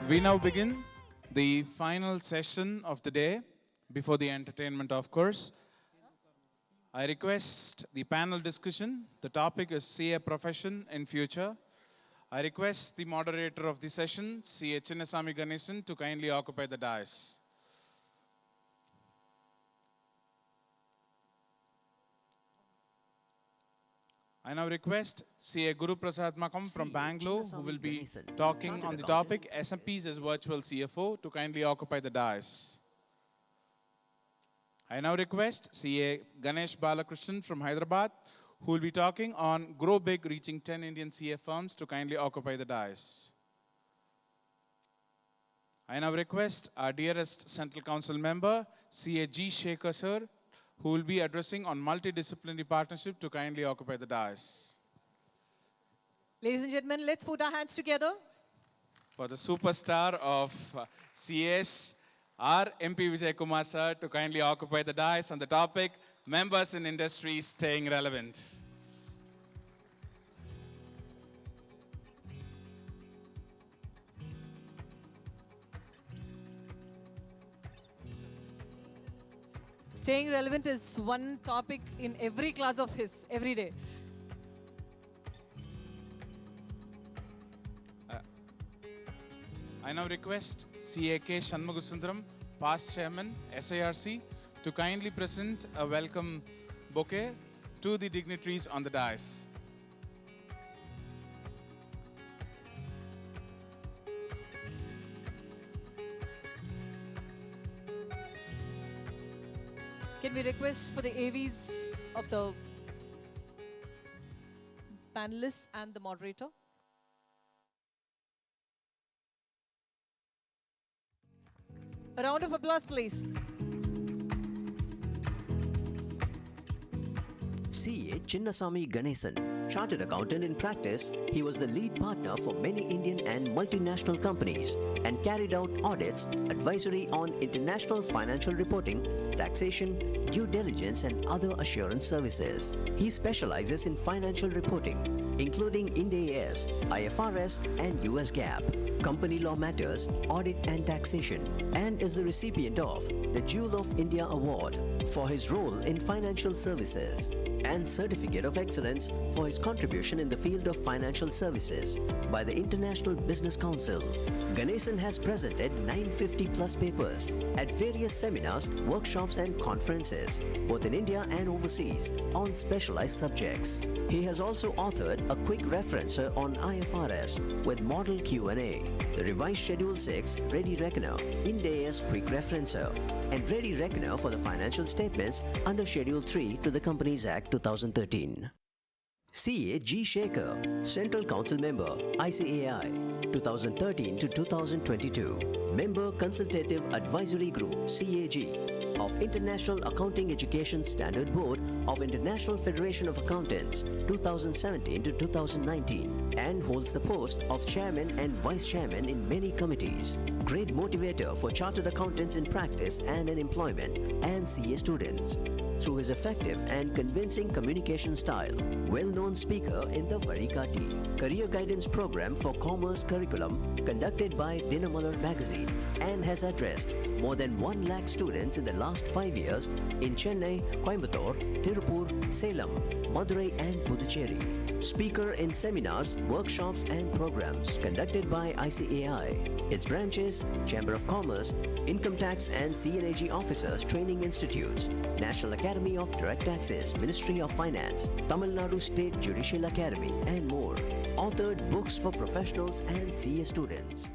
We now begin the final session of the day before the entertainment, of course. I request the panel discussion. The topic is CA profession in future. I request the moderator of the session, CA Chinnasamy Ganesan, to kindly occupy the dais. I now request CA Guru Prasad Makam from Bangalore, who will be talking on the topic SMPs as virtual CFO, to kindly occupy the dais. I now request CA Ganesh Balakrishnan from Hyderabad, who will be talking on Grow Big, reaching 10 Indian CA firms, to kindly occupy the dais. I now request our dearest Central Council member, CA G. Shekhar sir, who will be addressing on multidisciplinary partnership, to kindly occupy the dais. Ladies and gentlemen, let's put our hands together. For the superstar of CS, our MP Vijay Kumar sir, to kindly occupy the dais on the topic, members in industry staying relevant. Staying relevant is one topic in every class of his, every day. I now request CAK Shanmugasundaram, past chairman, SIRC, to kindly present a welcome bouquet to the dignitaries on the dais. Can we request for the AVs of the panelists and the moderator? A round of applause, please. CA Chinnasamy Ganesan, chartered accountant in practice, he was the lead partner for many Indian and multinational companies and carried out audits, advisory on international financial reporting, taxation, due diligence and other assurance services. He specializes in financial reporting, including Ind AS, IFRS and US GAAP, company law matters, audit and taxation, and is the recipient of the Jewel of India Award for his role in financial services and Certificate of Excellence for his contribution in the field of financial services by the International Business Council. Ganesan has presented 950 plus papers at various seminars, workshops and conferences, both in India and overseas, on specialized subjects. He has also authored a quick referencer on IFRS with Model Q&A, the revised Schedule 6 Ready Reckoner, Ind AS Quick Referencer, and Ready Reckoner for the financial statements under Schedule 3 to the Companies Act 2013. CA G. Shekhar, Central Council Member, ICAI, 2013 to 2022. Member Consultative Advisory Group, CAG, of International Accounting Education Standard Board of International Federation of Accountants, 2017 to 2019, and holds the post of Chairman and Vice Chairman in many committees. Great motivator for chartered accountants in practice and in employment and CA students. Through his effective and convincing communication style, well-known speaker in the Varikati Career Guidance Program for Commerce Curriculum conducted by Dinamalar magazine, and has addressed more than 1 lakh students in the last 5 years in Chennai, Coimbatore, Tirupur, Salem, Madurai and Puducherry. Speaker in seminars, workshops and programs conducted by ICAI, its branches, Chamber of Commerce, Income Tax and CNAG Officers Training Institutes, National Academy of Direct Taxes, Ministry of Finance, Tamil Nadu State Judicial Academy and more. Authored books for professionals and CA students.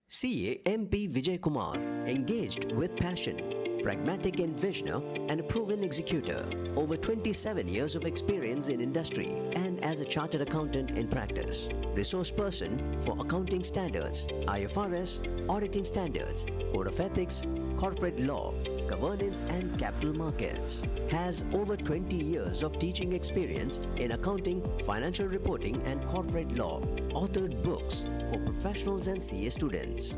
CA MP Vijay Kumar, engaged with passion, pragmatic and visionary and a proven executor. Over 27 years of experience in industry and as a chartered accountant in practice. Resource person for accounting standards, IFRS, auditing standards, code of ethics, corporate law, governance and capital markets. Has over 20 years of teaching experience in accounting, financial reporting and corporate law. Authored books for professionals and CA students.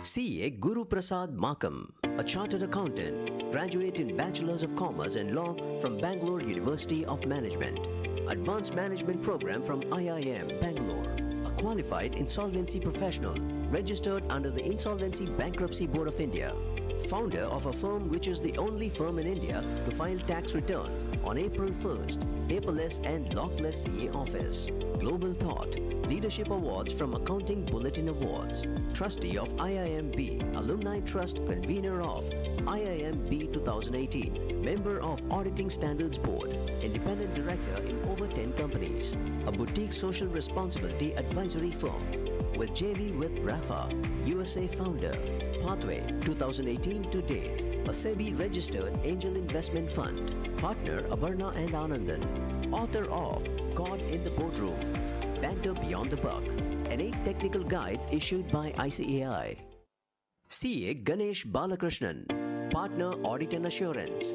CA Guru Prasad Makam, a chartered accountant, graduate in Bachelor's of Commerce and Law from Bangalore University of Management, Advanced Management Program from IIM Bangalore, qualified insolvency professional registered under the Insolvency Bankruptcy Board of India. Founder of a firm which is the only firm in India to file tax returns on April 1st, paperless and lockless CA office. Global Thought, Leadership Awards from Accounting Bulletin Awards. Trustee of IIMB, Alumni Trust, convener of IIMB 2018, member of Auditing Standards Board, independent director in over 10 companies, a boutique social responsibility advisory firm with JV with Rafa, USA founder, Pathway 2018 to date, a SEBI registered angel investment fund, partner Abarna and Anandan, author of God in the Boardroom, Banter Beyond the Buck, and 8 technical guides issued by ICAI. CA Ganesh Balakrishnan, partner Audit and Assurance.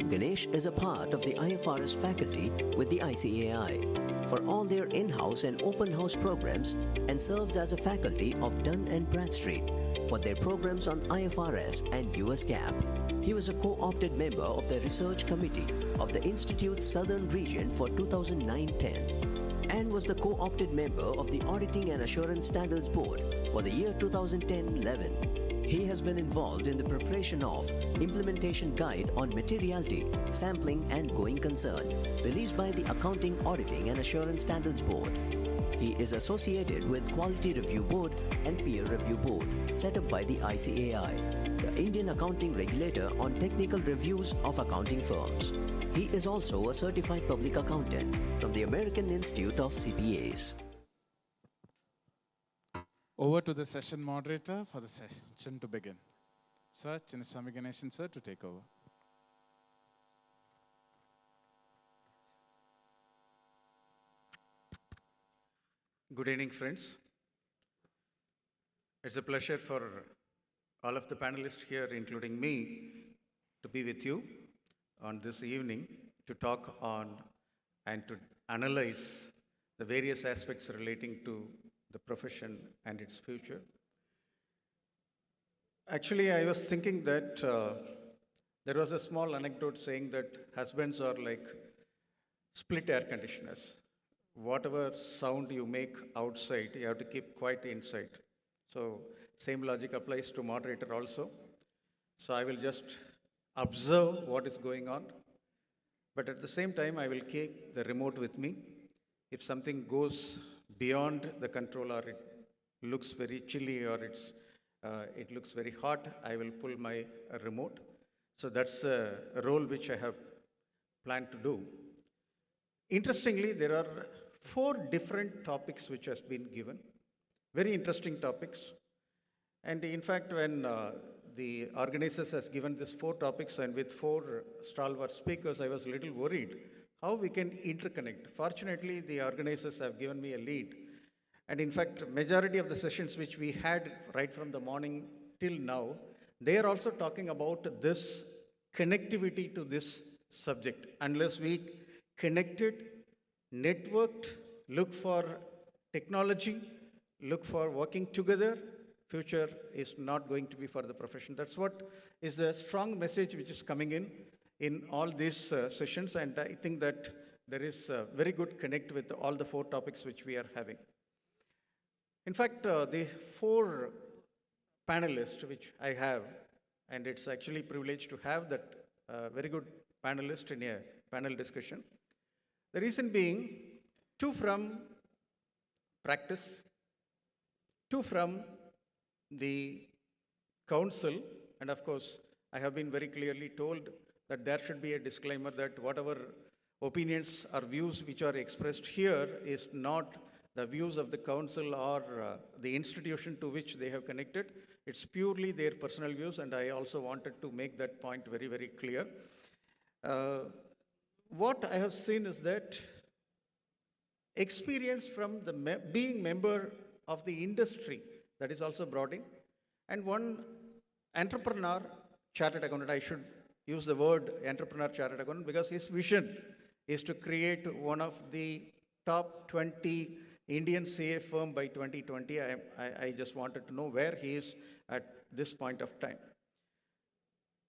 Ganesh is a part of the IFRS faculty with the ICAI for all their in-house and open house programs and serves as a faculty of Dun & Bradstreet for their programs on IFRS and US GAAP. He was a co-opted member of the Research Committee of the Institute's Southern Region for 2009-10 and was the co-opted member of the Auditing and Assurance Standards Board for the year 2010-11. He has been involved in the preparation of Implementation Guide on Materiality, Sampling and Going Concern, released by the Accounting, Auditing and Assurance Standards Board. He is associated with Quality Review Board and Peer Review Board, set up by the ICAI, the Indian accounting regulator on technical reviews of accounting firms. He is also a certified public accountant from the American Institute of CPAs. Over to the session moderator for the session to begin. Sir, Chinnasamy Ganeshan sir, to take over. Good evening, friends. It's a pleasure for all of the panelists here, including me, to be with you on this evening to talk on and to analyze the various aspects relating to the profession and its future. Actually, I was thinking that there was a small anecdote saying that husbands are like split air conditioners. Whatever sound you make outside, you have to keep quiet inside. So same logic applies to moderator also. So I will just observe what is going on, but at the same time, I will keep the remote with me. If something goes beyond the control or it looks very chilly or it looks very hot, I will pull my remote. So that's a role which I have planned to do. Interestingly, there are 4 different topics which has been given, very interesting topics. And in fact, when the organizers has given these 4 topics and with 4 stalwart speakers, I was a little worried how we can interconnect. Fortunately, the organizers have given me a lead. And in fact, majority of the sessions which we had right from the morning till now, they are also talking about this connectivity to this subject. Unless we connected, networked, look for technology, look for working together, future is not going to be for the profession. That's what is the strong message which is coming in all these sessions, and I think that there is a very good connect with all the 4 topics which we are having. In fact, the 4 panelists which I have, and it's actually a privilege to have that very good panelist in a panel discussion. The reason being, 2 from practice, 2 from the council, and of course, I have been very clearly told that there should be a disclaimer that whatever opinions or views which are expressed here is not the views of the council or the institution to which they have connected. It's purely their personal views, and I also wanted to make that point very, very clear. What I have seen is that experience from the being member of the industry, that is also brought in, and one entrepreneur, chartered accountant, I should use the word entrepreneur chartered accountant because his vision is to create one of the top 20 Indian CA firm by 2020. I just wanted to know where he is at this point of time.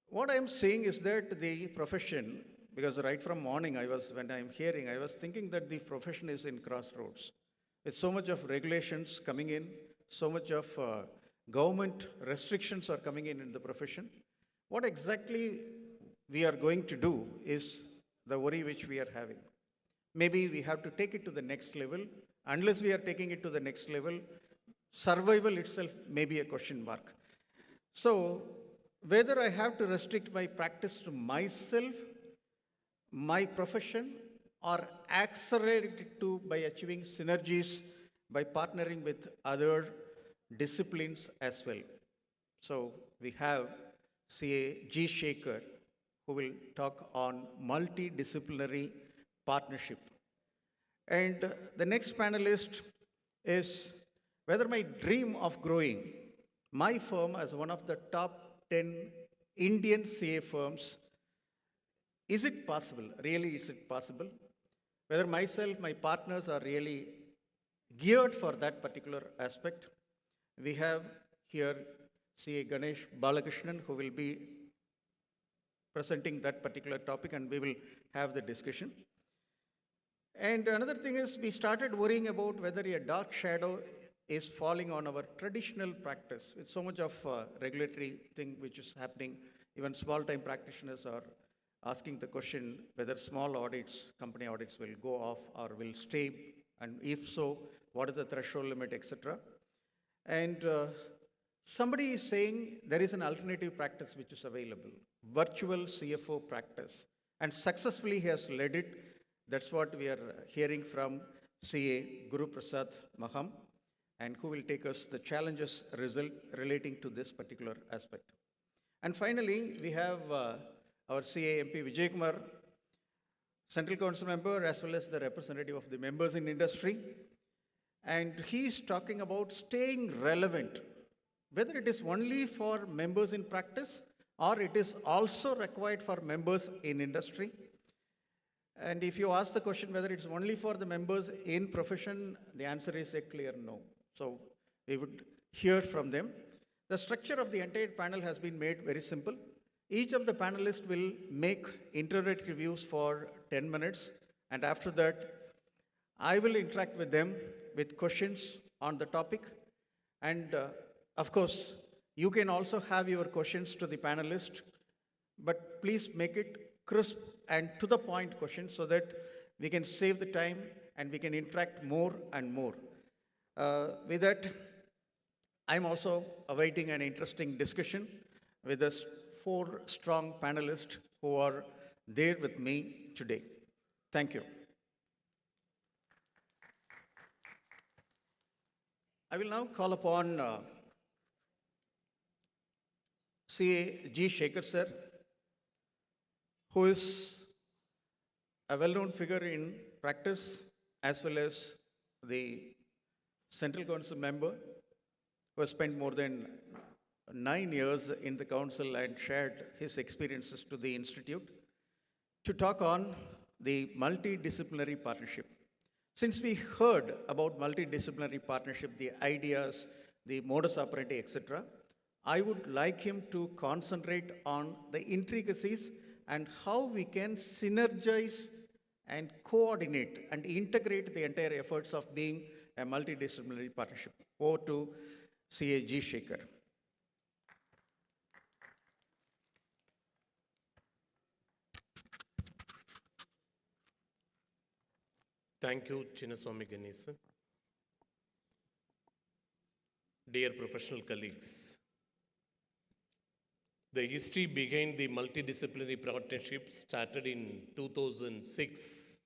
What I am saying is that the profession, because right from morning when I am hearing, I was thinking that the profession is in crossroads. with so much of regulations coming in, so much of government restrictions are coming in the profession, what exactly we are going to do is the worry which we are having. Maybe we have to take it to the next level. Unless we are taking it to the next level, survival itself may be a question mark. So, whether I have to restrict my practice to myself, my profession, or accelerate it to by achieving synergies by partnering with other disciplines as well. So, we have CA G. Shekhar, who will talk on multidisciplinary partnership. And the next panelist is whether my dream of growing my firm as one of the top 10 Indian CA firms, is it possible? Really, is it possible? Whether myself, my partners are really geared for that particular aspect. We have here CA Ganesh Balakrishnan, who will be presenting that particular topic, and we will have the discussion. And another thing is, we started worrying about whether a dark shadow is falling on our traditional practice with so much of regulatory thing which is happening. Even small-time practitioners are asking the question whether small audits, company audits will go off or will stay, and if so, what is the threshold limit, etc. And somebody is saying there is an alternative practice which is available, virtual CFO practice, and successfully he has led it. That's what we are hearing from CA Guru Prasad Maham, and who will take us the challenges relating to this particular aspect. And finally, we have our CA MP Vijay Kumar, Central Council member, as well as the representative of the members in industry. And he's talking about staying relevant, whether it is only for members in practice or it is also required for members in industry. And if you ask the question whether it's only for the members in profession, the answer is a clear no. So we would hear from them. The structure of the entire panel has been made very simple. Each of the panelists will make introductory views for 10 minutes, and after that, I will interact with them with questions on the topic. And of course, you can also have your questions to the panelists, but please make it crisp and to the point questions so that we can save the time and we can interact more and more. With that, I'm also awaiting an interesting discussion with us 4 strong panelists who are there with me today. Thank you. I will now call upon CA G. Shekhar sir, who is a well-known figure in practice as well as the Central Council member, who has spent more than 9 years in the council and shared his experiences to the institute, to talk on the multidisciplinary partnership. Since we heard about multidisciplinary partnership, the ideas, the modus operandi, etc., I would like him to concentrate on the intricacies and how we can synergize and coordinate and integrate the entire efforts of being a multidisciplinary partnership. Over to CA G. Shekhar. Thank you, Chinnaswamy Ganesan. Dear professional colleagues, the history behind the multidisciplinary partnership started in 2006.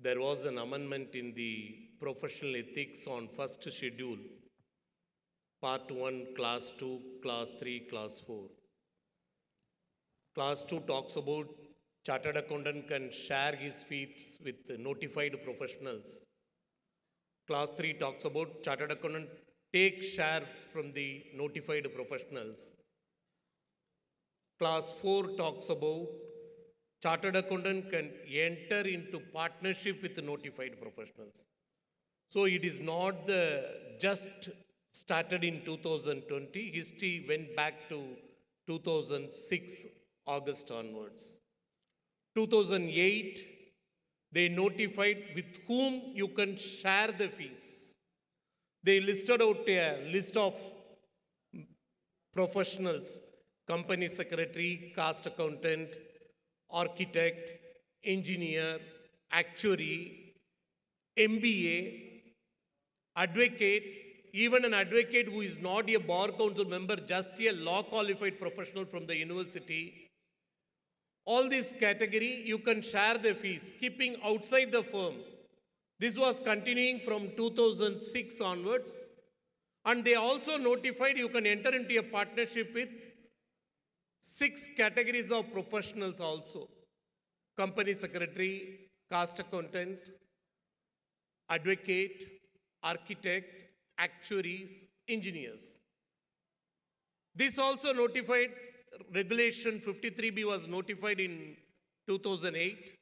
There was an amendment in the professional ethics on first schedule, part 1, class 2, class 3, class 4. Class 2 talks about chartered accountant can share his fees with notified professionals. Class 3 talks about chartered accountant take share from the notified professionals. Class 4 talks about chartered accountant can enter into partnership with the notified professionals. So it is not just started in 2020. History went back to 2006, August onwards. 2008, They notified with whom you can share the fees. They listed out a list of professionals: company secretary, cost accountant, architect, engineer, actuary, MBA, advocate, even an advocate who is not a bar council member, just a law qualified professional from the university. All this category, you can share the fees, keeping outside the firm. This was continuing from 2006 onwards. And they also notified you can enter into a partnership with 6 categories of professionals also: company secretary, cost accountant, advocate, architect, actuaries, engineers. This also notified, Regulation 53B was notified in 2008,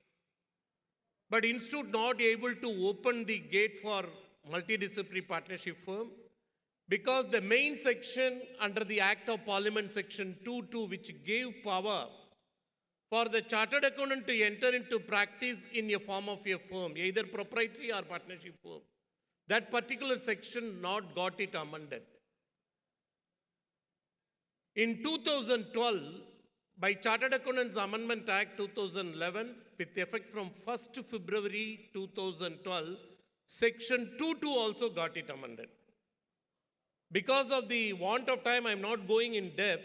but Institute not able to open the gate for multidisciplinary partnership firm because the main section under the Act of Parliament, Section 2.2, which gave power for the chartered accountant to enter into practice in a form of a firm, either proprietary or partnership firm. That particular section not got it amended. In 2012, by Chartered Accountants Amendment Act 2011, with effect from 1st February 2012, Section 2.2 also got it amended. Because of the want of time, I'm not going in depth,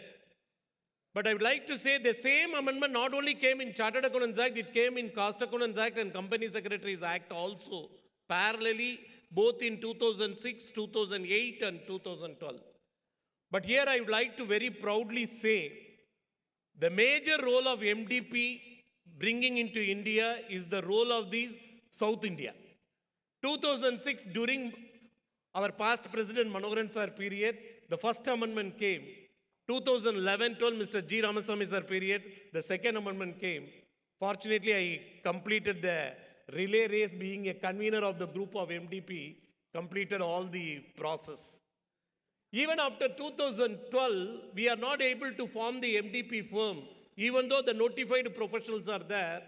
but I would like to say the same amendment not only came in Chartered Accountants Act, it came in Cost Accountants Act and Company Secretaries Act also, parallelly, both in 2006, 2008 and 2012. But here I would like to very proudly say, the major role of MDP bringing into India is the role of these South India. 2006, during our past President Manoharan Sir period, the first amendment came. 2011-12, Mr. G. Ramasamy Sir period, the second amendment came. Fortunately, I completed the relay race, being a convener of the group of MDP, completed all the process. Even after 2012, we are not able to form the MDP firm. Even though the notified professionals are there,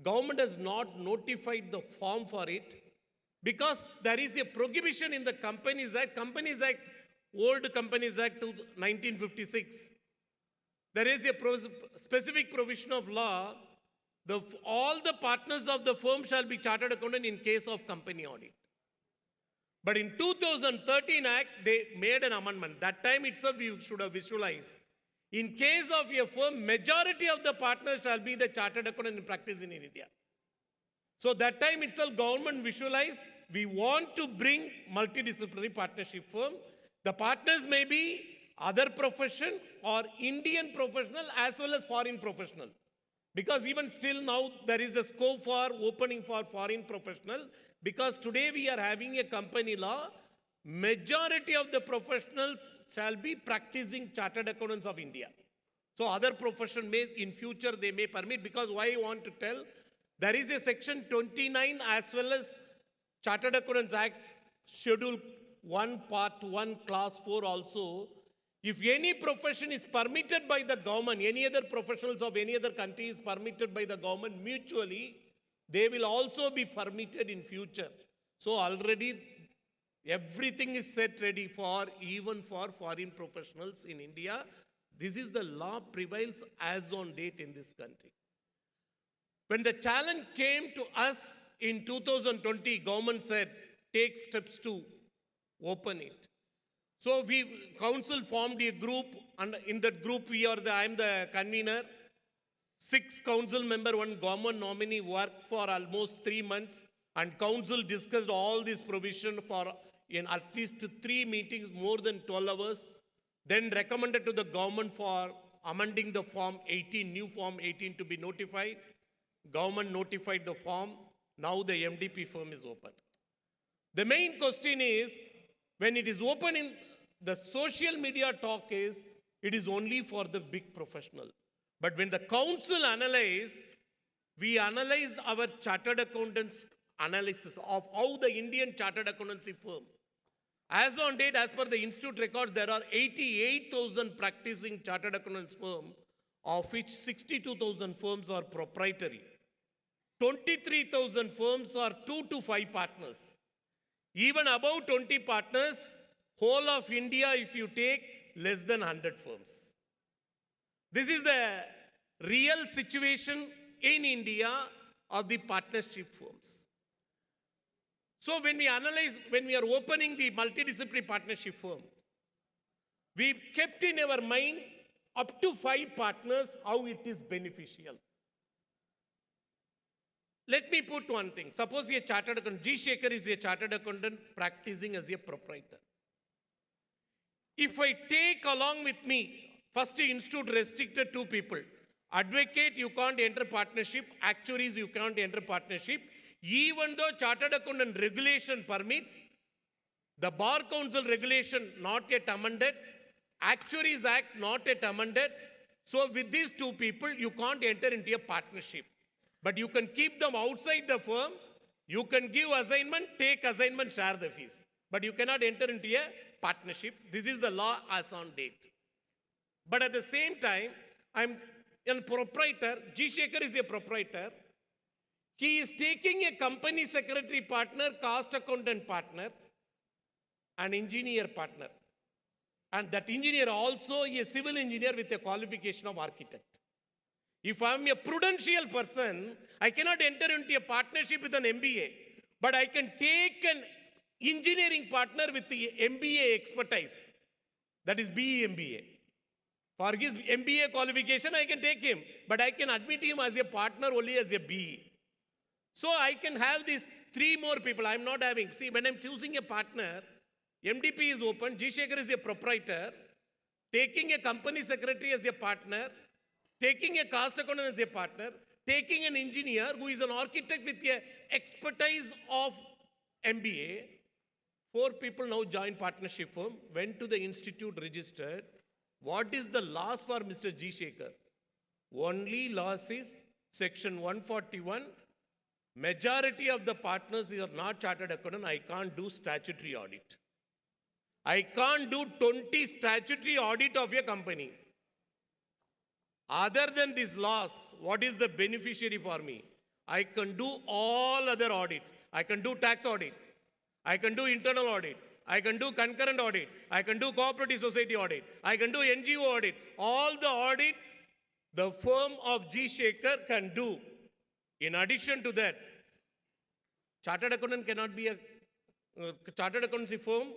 government has not notified the form for it because there is a prohibition in the Companies Act, Old Companies Act 1956. There is a specific provision of law. All the partners of the firm shall be chartered accountant in case of company audit. But in 2013 Act, they made an amendment. That time itself we should have visualized. In case of a firm, majority of the partners shall be the chartered accountant in practice in India. So that time itself, government visualized, we want to bring multidisciplinary partnership firm. The partners may be other profession or Indian professional as well as foreign professional. Because even still now, there is a scope for opening for foreign professional. Because today we are having a company law, majority of the professionals shall be practicing chartered accountants of India. So other profession may, in future, they may permit, because why I want to tell, there is a section 29 as well as Chartered Accountants Act, Schedule 1, Part 1, Class 4 also. If any profession is permitted by the government, any other professionals of any other country is permitted by the government mutually, they will also be permitted in future. So already everything is set ready for, even for foreign professionals in India. This is the law prevails as on date in this country. When the challenge came to us in 2020, government said, take steps to open it. So council formed a group, and in that group I am the convener. 6 council member, 1 government nominee worked for almost 3 months, and council discussed all this provision for in at least 3 meetings, more than 12 hours, then recommended to the government for amending the Form 18, new Form 18 to be notified. Government notified the form. Now the MDP firm is open. The main question is, when it is open in the social media talk is, it is only for the big professional. But when the council analyzed, we analyzed our chartered accountants analysis of how the Indian chartered accountancy firm. As on date, as per the institute records, there are 88,000 practicing chartered accountants firm, of which 62,000 firms are proprietary. 23,000 firms are 2 to 5 partners. Even above 20 partners, whole of India, if you take, less than 100 firms. This is the real situation in India of the partnership firms. So when we analyze, when we are opening the multidisciplinary partnership firm, we kept in our mind up to 5 partners, how it is beneficial. Let me put one thing. Suppose a chartered accountant, G. Shekhar is a chartered accountant practicing as a proprietor. If I take along with me, first institute restricted 2 people. Advocate, you can't enter partnership. Actuaries, you can't enter partnership. Even though chartered accountant regulation permits, the Bar Council regulation not yet amended, Actuaries Act not yet amended. So with these 2 people, you can't enter into a partnership. But you can keep them outside the firm. You can give assignment, take assignment, share the fees. But you cannot enter into a partnership. This is the law as on date. But at the same time, I'm a proprietor. G. Shekhar is a proprietor. He is taking a company secretary partner, cost accountant partner, an engineer partner. And that engineer also a civil engineer with a qualification of architect. If I'm a prudential person, I cannot enter into a partnership with an MBA. But I can take an engineering partner with the MBA expertise. That is BE MBA. For his MBA qualification, I can take him. But I can admit him as a partner only as a BE. So I can have these 3 more people. I'm not having. See, when I'm choosing a partner, MDP is open. G. Shekhar is a proprietor. Taking a company secretary as a partner. Taking a cost accountant as a partner. Taking an engineer who is an architect with a expertise of MBA. 4 people now joined partnership firm. Went to the institute, registered. What is the loss for Mr. G. Shekhar? Only loss is section 141. Majority of the partners are not chartered accountant. I can't do statutory audit. I can't do 20 statutory audit of a company. Other than this loss, what is the beneficiary for me? I can do all other audits. I can do tax audit. I can do internal audit. I can do concurrent audit. I can do cooperative society audit. I can do NGO audit. All the audit the firm of G. Shekhar can do. In addition to that, chartered accountant cannot be a chartered accountancy firm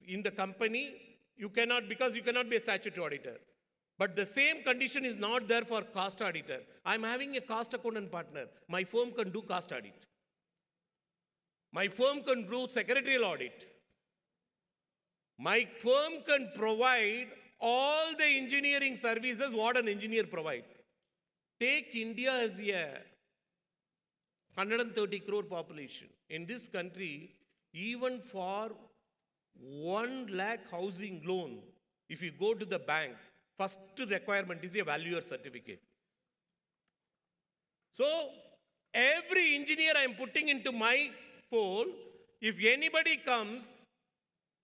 in the company. You cannot, because you cannot be a statutory auditor. But the same condition is not there for cost auditor. I'm having a cost accountant partner. My firm can do cost audit. My firm can do secretarial audit. My firm can provide all the engineering services what an engineer provides. Take India as a 130 crore population. In this country, even for 1 lakh housing loan, if you go to the bank, first requirement is a valuer certificate. So, every engineer I am putting into my fold, if anybody comes,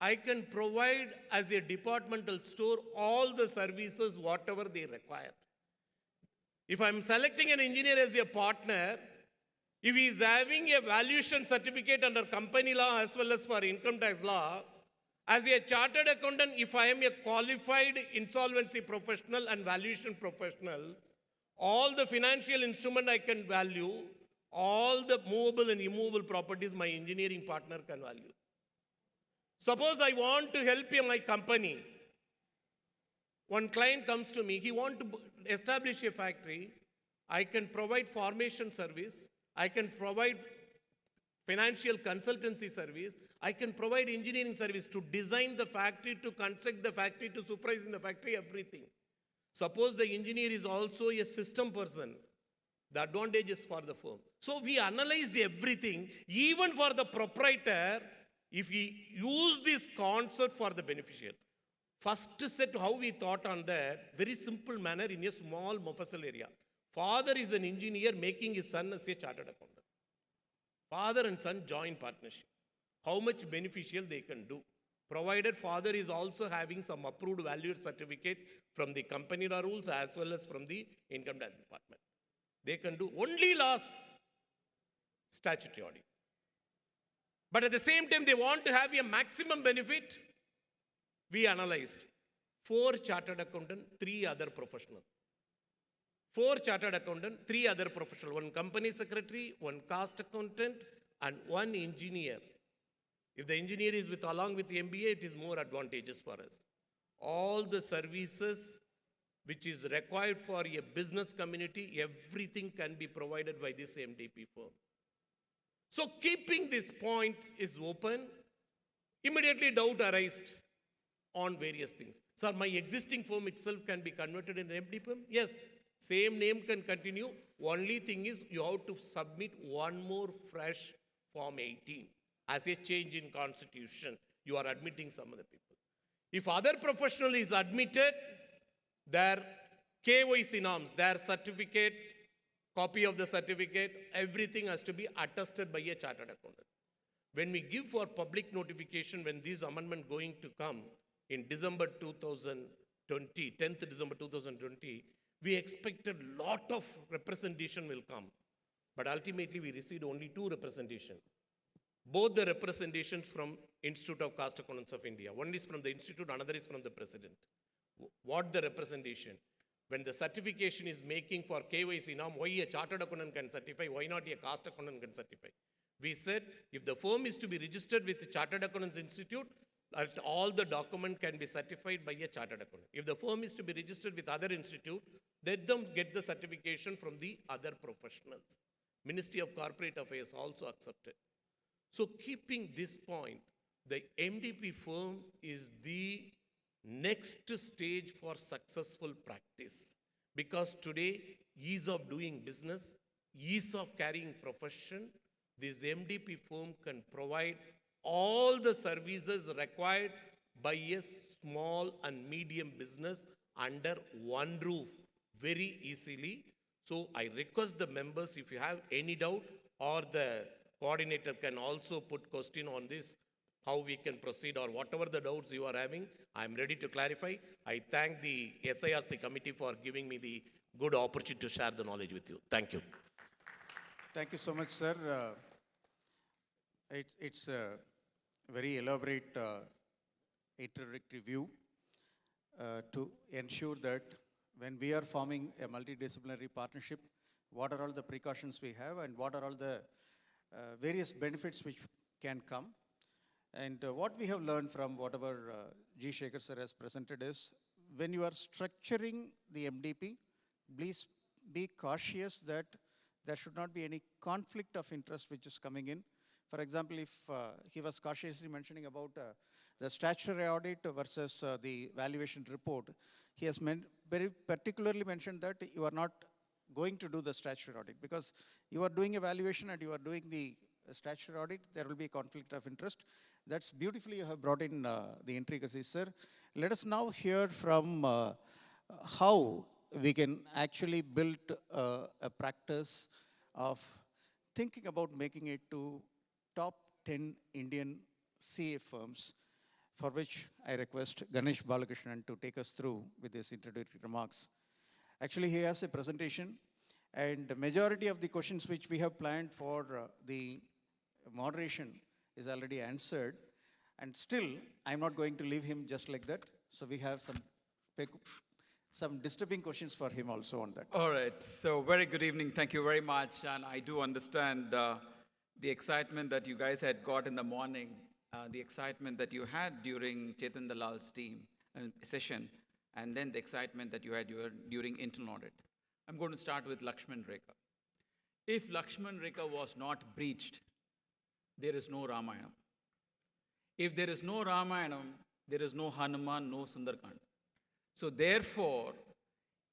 I can provide as a departmental store all the services, whatever they require. If I'm selecting an engineer as a partner, if he is having a valuation certificate under company law as well as for income tax law, as a chartered accountant, if I am a qualified insolvency professional and valuation professional, all the financial instrument I can value, all the movable and immovable properties my engineering partner can value. Suppose I want to help my company. One client comes to me, he wants to establish a factory. I can provide formation service. I can provide financial consultancy service. I can provide engineering service to design the factory, to construct the factory, to supervise in the factory, everything. Suppose the engineer is also a system person. The advantage is for the firm. So we analyzed everything, even for the proprietor, if we use this concept for the beneficial. First set how we thought on that, very simple manner in a small Mofassil area. Father is an engineer making his son as a chartered accountant. Father and son joint partnership. How much beneficial they can do. Provided father is also having some approved valuer certificate from the company law rules as well as from the income tax department. They can do only loss. statutory audit. But at the same time, they want to have a maximum benefit. We analyzed 4 chartered accountant, 3 other professionals. 4 chartered accountant, 3 other professionals, 1 company secretary, 1 cost accountant, and 1 engineer. If the engineer is along with the MBA, it is more advantageous for us. All the services which is required for a business community, everything can be provided by this MDP firm. So keeping this point is open, immediately doubt arised on various things. Sir, my existing firm itself can be converted in an MDP firm? Yes, same name can continue. Only thing is you have to submit one more fresh Form 18 as a change in constitution. You are admitting some other people. If other professional is admitted, their KYC norms, their certificate, copy of the certificate, everything has to be attested by a chartered accountant. When we give for public notification, when this amendment going to come in December 2020, 10th December 2020, we expected lot of representation will come. But ultimately we received only 2 representation. Both the representations from Institute of Cost Accountants of India. One is from the institute, another is from the president. What the representation? When the certification is making for KYC norm, why a chartered accountant can certify, why not a cost accountant can certify? We said, if the firm is to be registered with the Chartered Accountants Institute, all the document can be certified by a chartered accountant. If the firm is to be registered with other institute, let them get the certification from the other professionals. Ministry of Corporate Affairs also accepted. So keeping this point, the MDP firm is the next stage for successful practice. Because today, ease of doing business, ease of carrying profession, this MDP firm can provide all the services required by a small and medium business under one roof very easily. So I request the members, if you have any doubt, or the coordinator can also put question on this, how we can proceed, or whatever the doubts you are having, I am ready to clarify. I thank the SIRC committee for giving me the good opportunity to share the knowledge with you. Thank you. Thank you so much, sir. It's a very elaborate introductory view to ensure that when we are forming a multidisciplinary partnership, what are all the precautions we have and what are all the various benefits which can come. And what we have learned from whatever G. Shekhar sir has presented is, when you are structuring the MDP, please be cautious that there should not be any conflict of interest which is coming in. For example, if he was cautiously mentioning about the statutory audit versus the valuation report, he has very particularly mentioned that you are not going to do the statutory audit because you are doing a valuation and you are doing the statutory audit, there will be a conflict of interest. That's beautifully you have brought in the intricacies, sir. Let us now hear from how we can actually build a practice of thinking about making it to top 10 Indian CA firms, for which I request Ganesh Balakrishnan to take us through with his introductory remarks. Actually, he has a presentation, and the majority of the questions which we have planned for the moderation is already answered. And still, I'm not going to leave him just like that. So we have some disturbing questions for him also on that. All right. So very good evening. Thank you very much. And I do understand the excitement that you guys had got in the morning, the excitement that you had during Chetan Dalal's team session, and then the excitement that you had during internal audit. I'm going to start with Lakshman Rekha. If Lakshman Rekha was not breached, there is no Ramayana. If there is no Ramayana, there is no Hanuman, no Sundarkand. So therefore,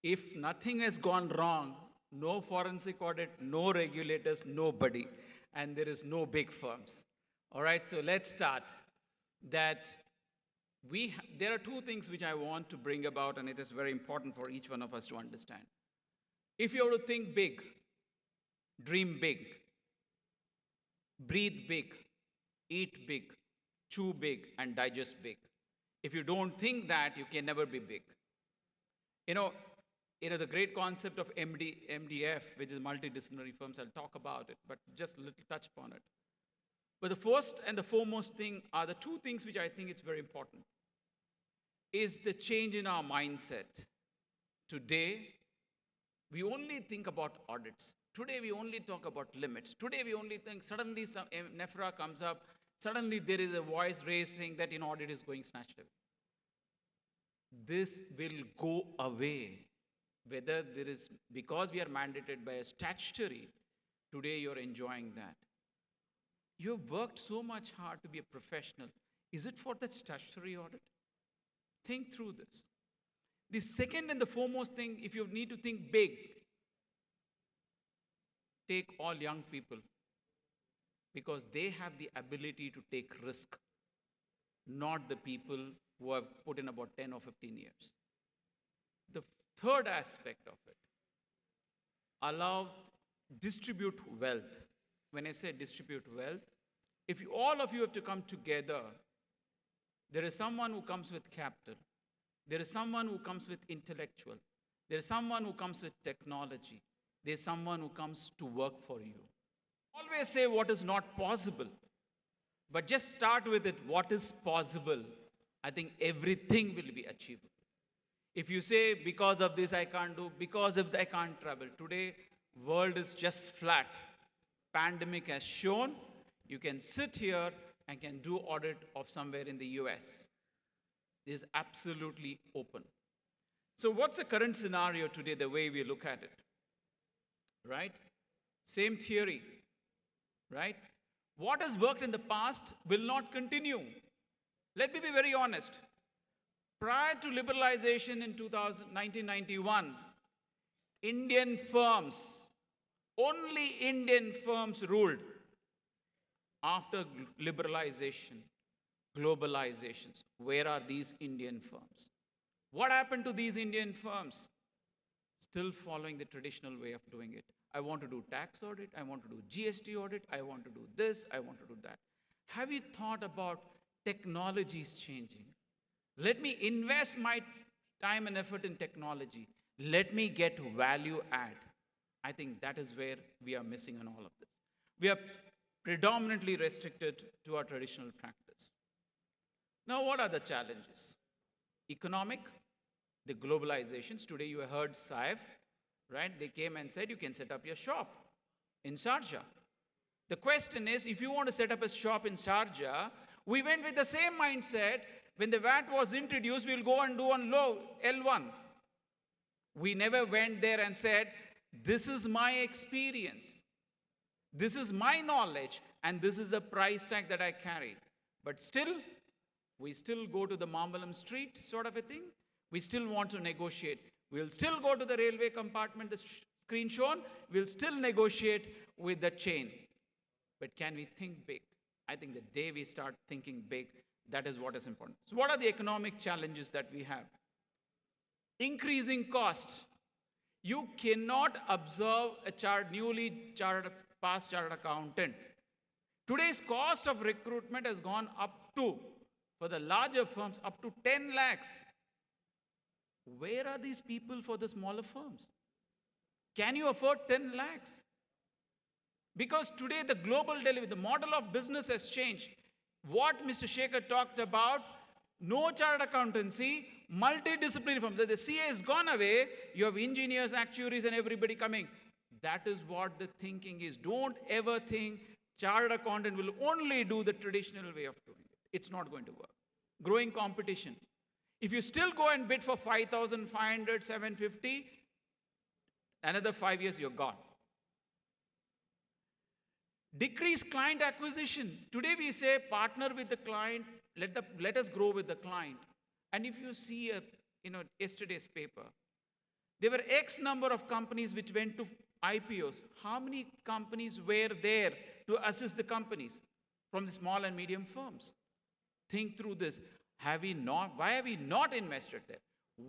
if nothing has gone wrong, no forensic audit, no regulators, nobody, and there is no big firms. All right, so let's start. There are 2 things which I want to bring about, and it is very important for each one of us to understand. If you were to think big, dream big, breathe big, eat big, chew big, and digest big. If you don't think that, you can never be big. You know, the great concept of MDF, which is multidisciplinary firms, I'll talk about it, but just a little touch upon it. But the first and the foremost thing are the two things which I think it's very important, is the change in our mindset. Today, we only think about audits. Today, we only talk about limits. Today, we only think suddenly some NEFRA comes up, suddenly there is a voice raised saying that audit is going snatched away. This will go away. Whether there is, because we are mandated by a statutory, today you're enjoying that. You've worked so much hard to be a professional. Is it for that statutory audit? Think through this. The second and the foremost thing, if you need to think big, take all young people, because they have the ability to take risk, not the people who have put in about 10 or 15 years. The third aspect of it, distribute wealth. When I say distribute wealth, if all of you have to come together, there is someone who comes with capital, there is someone who comes with intellectual, there is someone who comes with technology, there is someone who comes to work for you. Always say what is not possible, but just start with it, what is possible. I think everything will be achievable. If you say, because of this I can't do, because of that I can't travel, today, world is just flat. Pandemic has shown you can sit here and can do audit of somewhere in the US. It is absolutely open. So what's the current scenario today, the way we look at it? Right? Same theory, right? What has worked in the past will not continue. Let me be very honest. Prior to liberalization in 1991, Indian firms, only Indian firms ruled. After liberalization, globalizations, where are these Indian firms? What happened to these Indian firms? Still following the traditional way of doing it. I want to do tax audit, I want to do GST audit, I want to do this, I want to do that. Have you thought about technologies changing? Let me invest my time and effort in technology. Let me get value add. I think that is where we are missing on all of this. We are predominantly restricted to our traditional practice. Now, what are the challenges? Economic, the globalizations. Today you heard Saif, right? They came and said you can set up your shop in Sharjah. The question is, if you want to set up a shop in Sharjah, we went with the same mindset. When the VAT was introduced, we'll go and do on low L1. We never went there and said, this is my experience. This is my knowledge, and this is the price tag that I carry. But still, we still go to the Mambalam street sort of a thing. We still want to negotiate. We'll still go to the railway compartment, the screen shown. We'll still negotiate with the chain. But can we think big? I think the day we start thinking big, that is what is important. So what are the economic challenges that we have? Increasing cost. You cannot observe a newly past chartered accountant. Today's cost of recruitment has gone up to, for the larger firms, up to 10 lakhs. Where are these people for the smaller firms? Can you afford 10 lakhs? Because today the global delivery, the model of business has changed. What Mr. Shekhar talked about, no chartered accountancy, multidisciplinary firms. The CA has gone away. You have engineers, actuaries, and everybody coming. That is what the thinking is. Don't ever think chartered accountant will only do the traditional way of doing it. It's not going to work. Growing competition. If you still go and bid for 5,500, 750, another 5 years you're gone. Decreased client acquisition. Today we say partner with the client, let us grow with the client. And if you see yesterday's paper, there were X number of companies which went to IPOs. How many companies were there to assist the companies from the small and medium firms? Think through this. Why have we not invested there?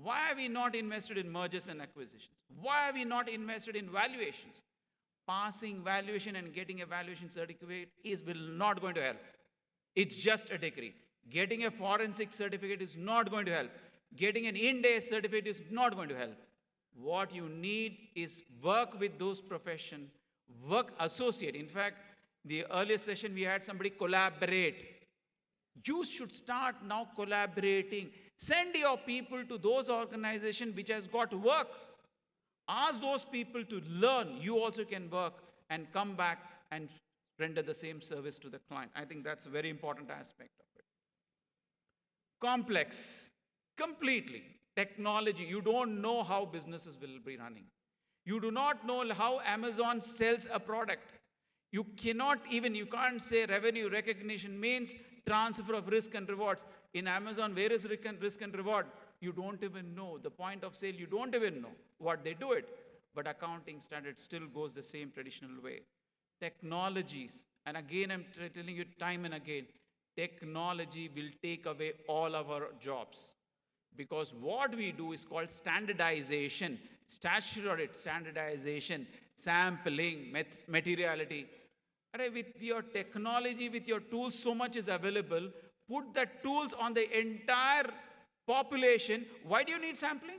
Why have we not invested in mergers and acquisitions? Why have we not invested in valuations? Passing valuation and getting a valuation certificate will not going to help. It's just a degree. Getting a forensic certificate is not going to help. Getting an Ind AS certificate is not going to help. What you need is work with those profession, work associate. In fact, the earlier session we had somebody collaborate. You should start now collaborating. Send your people to those organizations which has got work. Ask those people to learn. You also can work and come back and render the same service to the client. I think that's a very important aspect of it. Complex, completely. Technology, you don't know how businesses will be running. You do not know how Amazon sells a product. You can't say revenue recognition means transfer of risk and rewards. In Amazon, where is risk and reward? You don't even know. The point of sale, you don't even know what they do it. But accounting standard still goes the same traditional way. Technologies, and again, I'm telling you time and again, technology will take away all of our jobs. Because what we do is called standardization, statutory standardization, sampling, materiality. With your technology, with your tools, so much is available. Put the tools on the entire population. Why do you need sampling?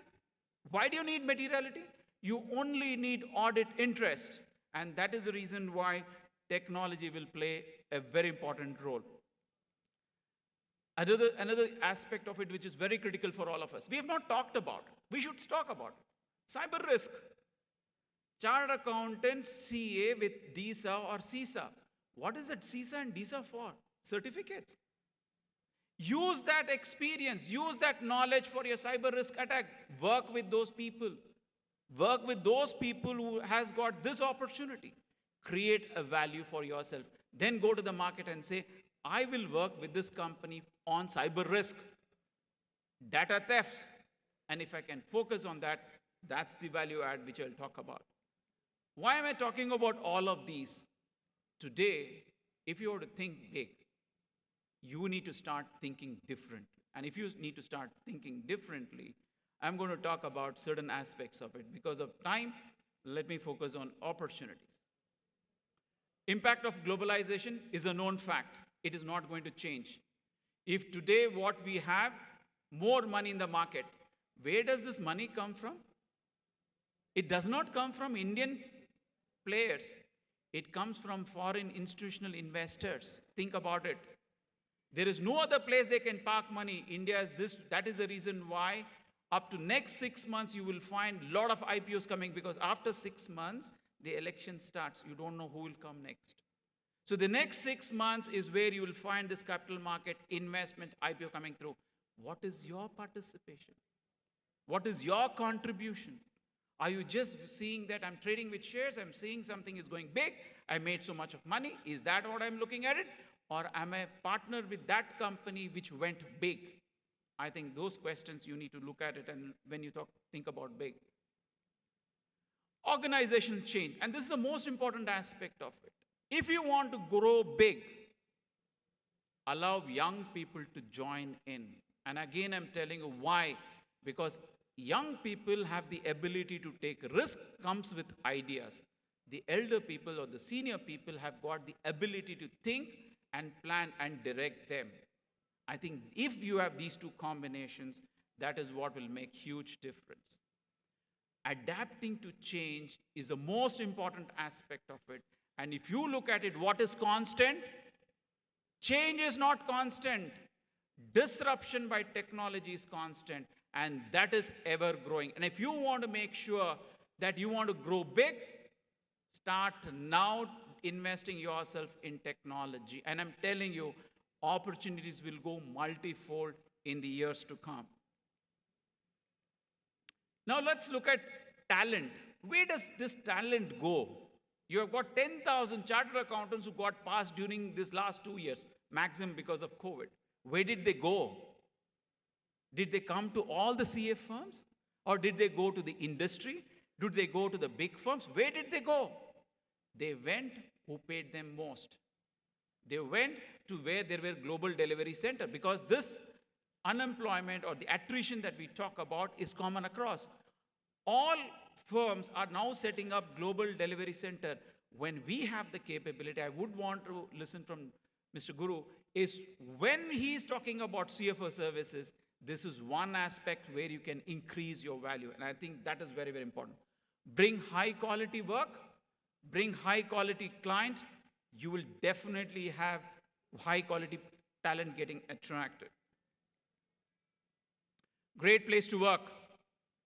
Why do you need materiality? You only need audit interest. And that is the reason why technology will play a very important role. Another aspect of it which is very critical for all of us, we have not talked about, we should talk about cyber risk. Chartered accountants, CA with DISA or CISA. What is that CISA and DISA for? Certificates. Use that experience, use that knowledge for your cyber risk attack. Work with those people. Work with those people who has got this opportunity. Create a value for yourself. Then go to the market and say, I will work with this company on cyber risk, data thefts. And if I can focus on that, that's the value add which I'll talk about. Why am I talking about all of these? Today, if you were to think big, you need to start thinking differently. And if you need to start thinking differently, I'm going to talk about certain aspects of it. Because of time, let me focus on opportunities. Impact of globalization is a known fact. It is not going to change. If today what we have, more money in the market, where does this money come from? It does not come from Indian players. It comes from foreign institutional investors. Think about it. There is no other place they can park money. India is this. That is the reason why up to next 6 months, you will find a lot of IPOs coming, because after 6 months, the election starts. You don't know who will come next. So the next 6 months is where you will find this capital market investment IPO coming through. What is your participation? What is your contribution? Are you just seeing that I'm trading with shares, I'm seeing something is going big, I made so much of money? Is that what I'm looking at it? Or am I a partner with that company which went big? I think those questions you need to look at it, and when you think about big. Organizational change, and this is the most important aspect of it. If you want to grow big, allow young people to join in. And again, I'm telling you why. Because young people have the ability to take risk, comes with ideas. The elder people or the senior people have got the ability to think and plan and direct them. I think if you have these two combinations, that is what will make huge difference. Adapting to change is the most important aspect of it. And if you look at it, what is constant? Change is not constant. Disruption by technology is constant, and that is ever growing. And if you want to make sure that you want to grow big, start now investing yourself in technology. And I'm telling you, opportunities will go multifold in the years to come. Now let's look at talent. Where does this talent go? You have got 10,000 chartered accountants who got passed during this last 2 years, maximum because of COVID. Where did they go? Did they come to all the CA firms? Or did they go to the industry? Did they go to the big firms? Where did they go? They went who paid them most. They went to where there were global delivery center, because this unemployment or the attrition that we talk about is common across. All firms are now setting up global delivery center. When we have the capability, I would want to listen from Mr. Guru, is when he's talking about CFO services, This is one aspect where you can increase your value. And I think that is very, very important. Bring high quality work, bring high quality client, you will definitely have high quality talent getting attracted. Great place to work.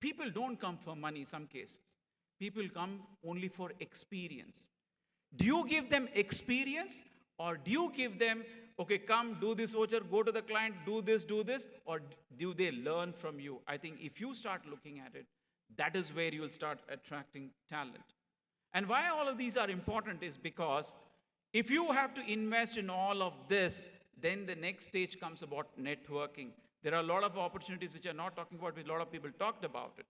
People don't come for money in some cases. People come only for experience. Do you give them experience, or do you give them, okay, come do this voucher, go to the client, do this, or do they learn from you? I think if you start looking at it, that is where you will start attracting talent. And why all of these are important is because if you have to invest in all of this, then the next stage comes about networking. There are a lot of opportunities which I'm not talking about, which a lot of people talked about it.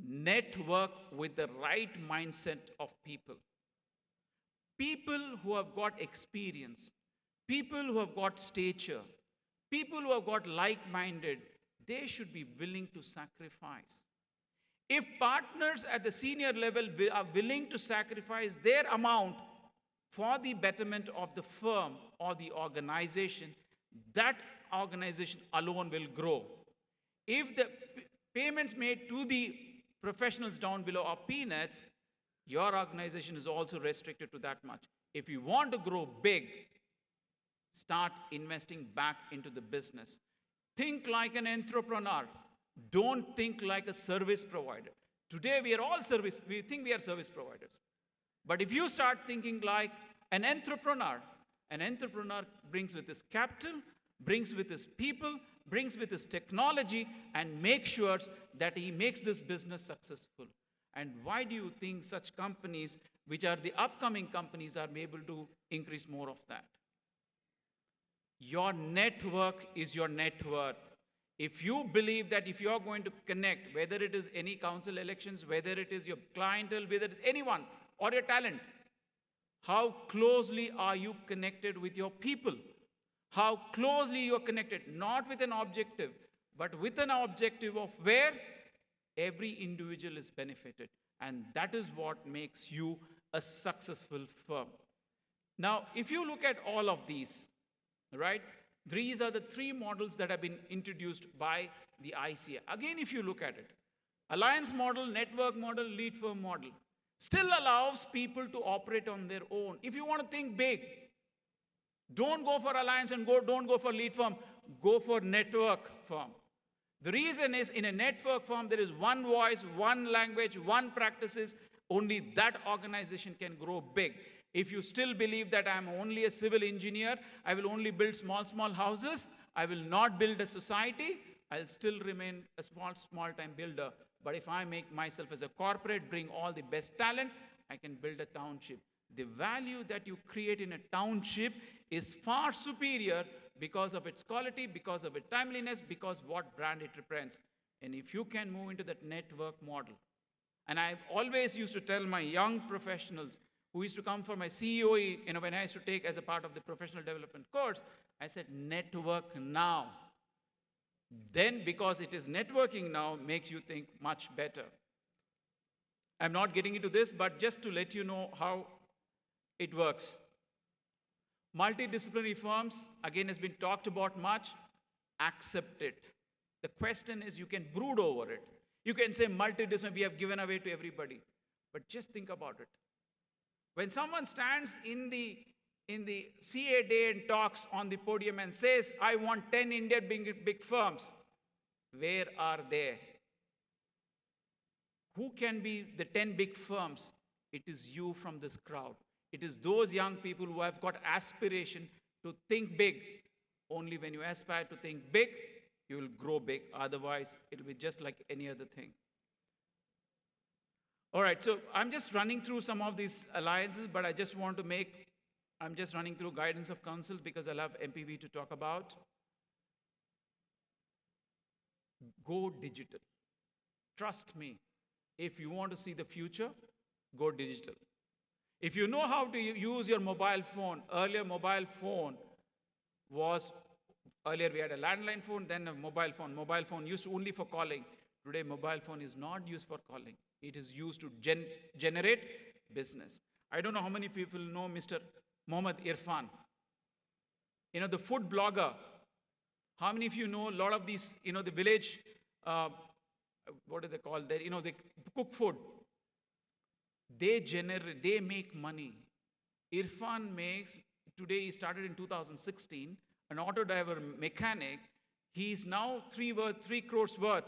Network with the right mindset of people. People who have got experience, people who have got stature, people who have got like-minded, they should be willing to sacrifice. If partners at the senior level are willing to sacrifice their amount for the betterment of the firm or the organization, that organization alone will grow. If the payments made to the professionals down below are peanuts, your organization is also restricted to that much. If you want to grow big, start investing back into the business. Think like an entrepreneur. Don't think like a service provider. Today we think we are service providers. But if you start thinking like an entrepreneur brings with his capital, brings with his people, brings with his technology, and makes sure that he makes this business successful. And why do you think such companies, which are the upcoming companies, are able to increase more of that? Your network is your net worth. If you believe that if you're going to connect, whether it is any council elections, whether it is your clientele, whether it is anyone, or your talent, how closely are you connected with your people? How closely you're connected, not with an objective, but with an objective of where every individual is benefited. And that is what makes you a successful firm. Now, if you look at all of these, right, these are the three models that have been introduced by the ICA. Again, if you look at it, alliance model, network model, lead firm model, still allows people to operate on their own. If you want to think big, don't go for alliance and don't go for lead firm, go for network firm. The reason is, in a network firm, there is one voice, one language, one practices. Only that organization can grow big. If you still believe that I'm only a civil engineer, I will only build small houses, I will not build a society, I'll still remain a small-time builder. But if I make myself as a corporate, bring all the best talent, I can build a township. The value that you create in a township is far superior because of its quality, because of its timeliness, because what brand it represents. And if you can move into that network model, and I always used to tell my young professionals who used to come for my COE, when I used to take as a part of the professional development course, I said, network now. Then, because it is networking now, makes you think much better. I'm not getting into this, but just to let you know how it works. Multidisciplinary firms, again, has been talked about much. Accept it. The question is, you can brood over it. You can say multidisciplinary, we have given away to everybody. But just think about it. When someone stands in the CA day and talks on the podium and says, I want 10 Indian big firms, where are they? Who can be the 10 big firms? It is you from this crowd. It is those young people who have got aspiration to think big. Only when you aspire to think big, you will grow big. Otherwise, it will be just like any other thing. All right, so I'm just running through some of these alliances, but I'm just running through guidance of council because I'll have MPV to talk about. Go digital. Trust me, if you want to see the future, go digital. If you know how to use your mobile phone, earlier we had a landline phone, then a mobile phone. Mobile phone used only for calling. Today, mobile phone is not used for calling. It is used to generate business. I don't know how many people know Mr. Mohammed Irfan. The food blogger How many of you know a lot of these, the village, what do they call that? They cook food. They make money. Irfan makes, today he started in 2016, an auto driver mechanic. He's now 3 crores worth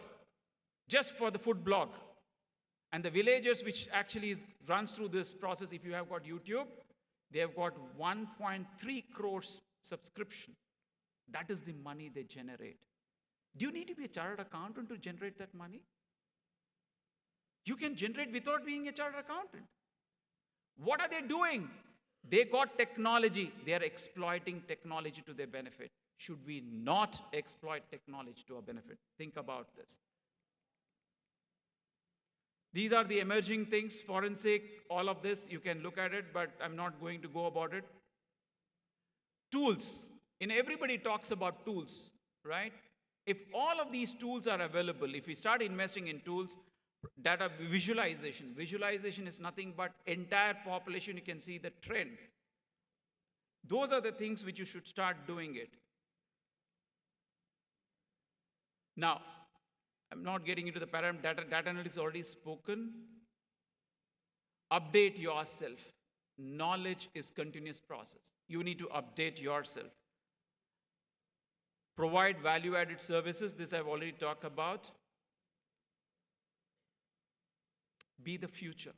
just for the food blog. And the villagers, which actually runs through this process, if you have got YouTube, they have got 1.3 crores subscription. That is the money they generate. Do you need to be a chartered accountant to generate that money? You can generate without being a chartered accountant. What are they doing? They got technology. They are exploiting technology to their benefit. Should we not exploit technology to our benefit? Think about this. These are the emerging things, forensic, all of this. You can look at it, but I'm not going to go about it. Tools. Everybody talks about tools, right? If all of these tools are available, if we start investing in tools, data visualization. Visualization is nothing but entire population, you can see the trend. Those are the things which you should start doing it. Now, I'm not getting into the data analytics already spoken. Update yourself. Knowledge is continuous process. You need to update yourself. Provide value-added services. This I've already talked about. Be the future.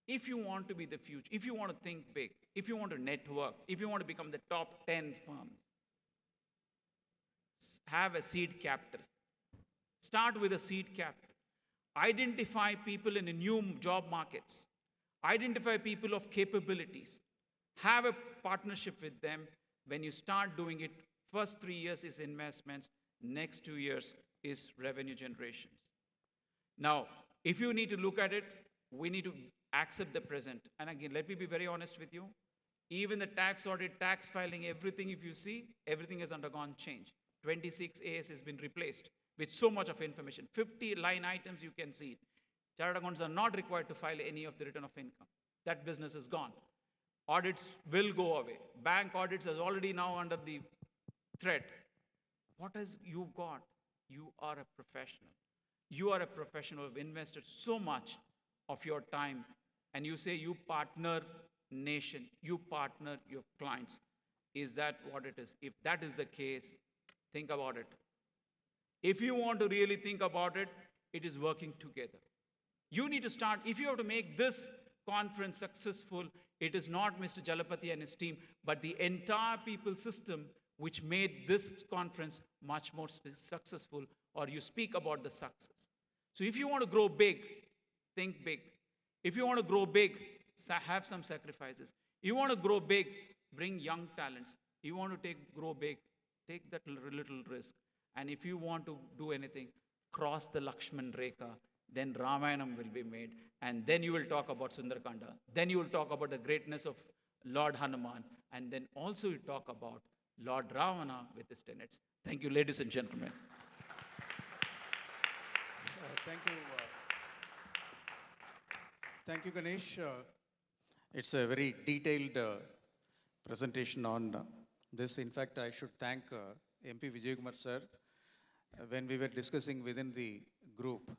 If you want to be the future, if you want to think big, if you want to network, if you want to become the top 10 firms, have a seed capital. Start with a seed capital. Identify people in the new job markets. Identify people of capabilities. Have a partnership with them. When you start doing it, first 3 years is investments, next 2 years is revenue generations. Now, if you need to look at it, we need to accept the present. And again, let me be very honest with you. Even the tax audit, tax filing, everything, if you see, everything has undergone change. 26 AS has been replaced with so much of information. 50 line items, you can see it. Chartered accountants are not required to file any of the return of income. That business is gone. Audits will go away. Bank audits is already now under the threat. What has you got? You are a professional. You are a professional who have invested so much of your time, and you say you partner nation, you partner your clients. Is that what it is? If that is the case, think about it. If you want to really think about it, it is working together. You need to start, if you have to make this conference successful, it is not Mr. Jalapati and his team, but the entire people system which made this conference much more successful, or you speak about the success. So if you want to grow big, think big. If you want to grow big, have some sacrifices. You want to grow big, bring young talents. You want to grow big, take that little risk. And if you want to do anything, cross the Lakshman Rekha, then Ramayanam will be made. And then you will talk about Sundarakanda. Then you will talk about the greatness of Lord Hanuman. And then also you talk about Lord Ravana with his tenets. Thank you, ladies and gentlemen. Thank you. Thank you, Ganesh. It's a very detailed presentation on this. In fact, I should thank MP Vijay Kumar sir. When we were discussing within the group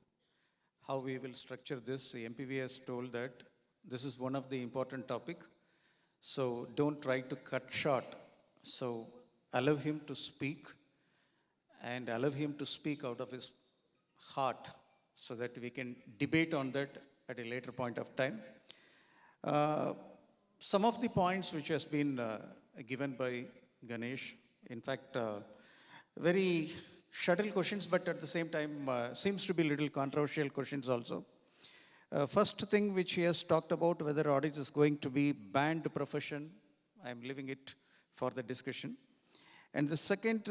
how we will structure this, the MPV has told that this is one of the important topic. So don't try to cut short. So allow him to speak, and allow him to speak out of his heart so that we can debate on that at a later point of time. Some of the points which has been given by Ganesh, in fact, very shuttle questions, but at the same time seems to be little controversial questions also. First thing which he has talked about, whether audit is going to be banned profession, I'm leaving it for the discussion. And the second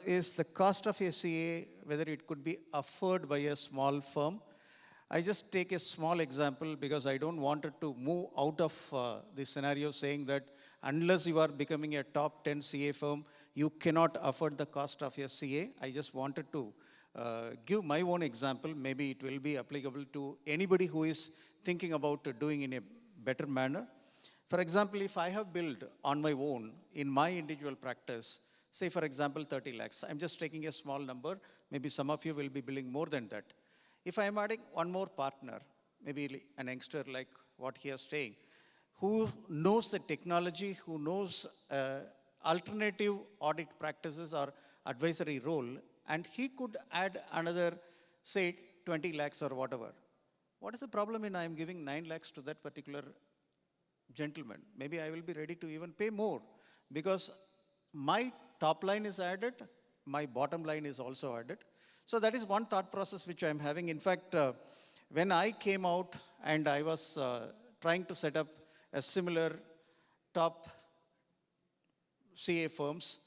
is the cost of a CA, whether it could be afforded by a small firm. I just take a small example because I don't want it to move out of the scenario saying that unless you are becoming a top 10 CA firm, you cannot afford the cost of a CA. I just wanted to give my own example. Maybe it will be applicable to anybody who is thinking about doing in a better manner. For example, if I have built on my own in my individual practice say for example 30 lakhs. I'm just taking a small number. Maybe some of you will be billing more than that. If I'm adding one more partner, maybe an youngster like what he is saying, who knows the technology, who knows alternative audit practices or advisory role, and he could add another, say, 20 lakhs or whatever. What is the problem in I am giving 9 lakhs to that particular gentleman? Maybe I will be ready to even pay more because my top line is added, my bottom line is also added. So that is one thought process which I am having. In fact, when I came out and I was trying to set up a similar top CA firms,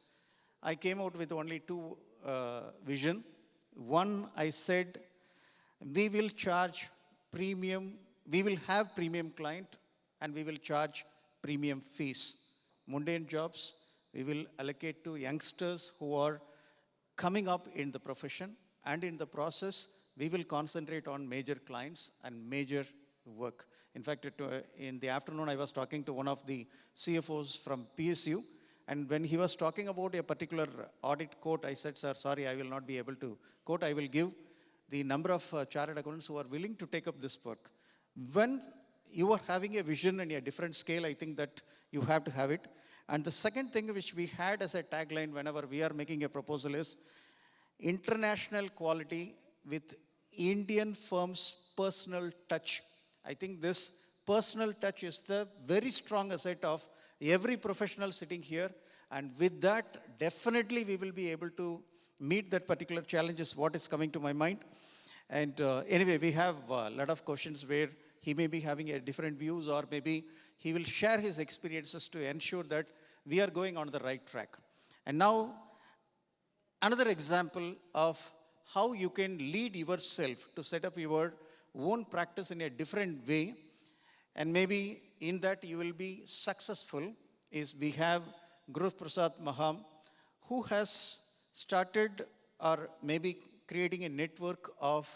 I came out with only two vision. One, I said, we will charge premium, we will have premium client and we will charge premium fees. Mundane jobs, we will allocate to youngsters who are coming up in the profession, and in the process, we will concentrate on major clients and major work. In fact, in the afternoon, I was talking to one of the CFOs from PSU, and when he was talking about a particular audit quote, I said, sir, sorry, I will not be able to quote. I will give the number of chartered accountants who are willing to take up this work. When you are having a vision and a different scale, I think that you have to have it. And the second thing which we had as a tagline whenever we are making a proposal is international quality with Indian firms' personal touch. I think this personal touch is the very strong asset of every professional sitting here. And with that, definitely we will be able to meet that particular challenge is what is coming to my mind. And anyway, we have a lot of questions where he may be having a different views, or maybe he will share his experiences to ensure that we are going on the right track. And now, another example of how you can lead yourself to set up your own practice in a different way, and maybe in that you will be successful, is we have Guru Prasad Maham, who has started or maybe creating a network of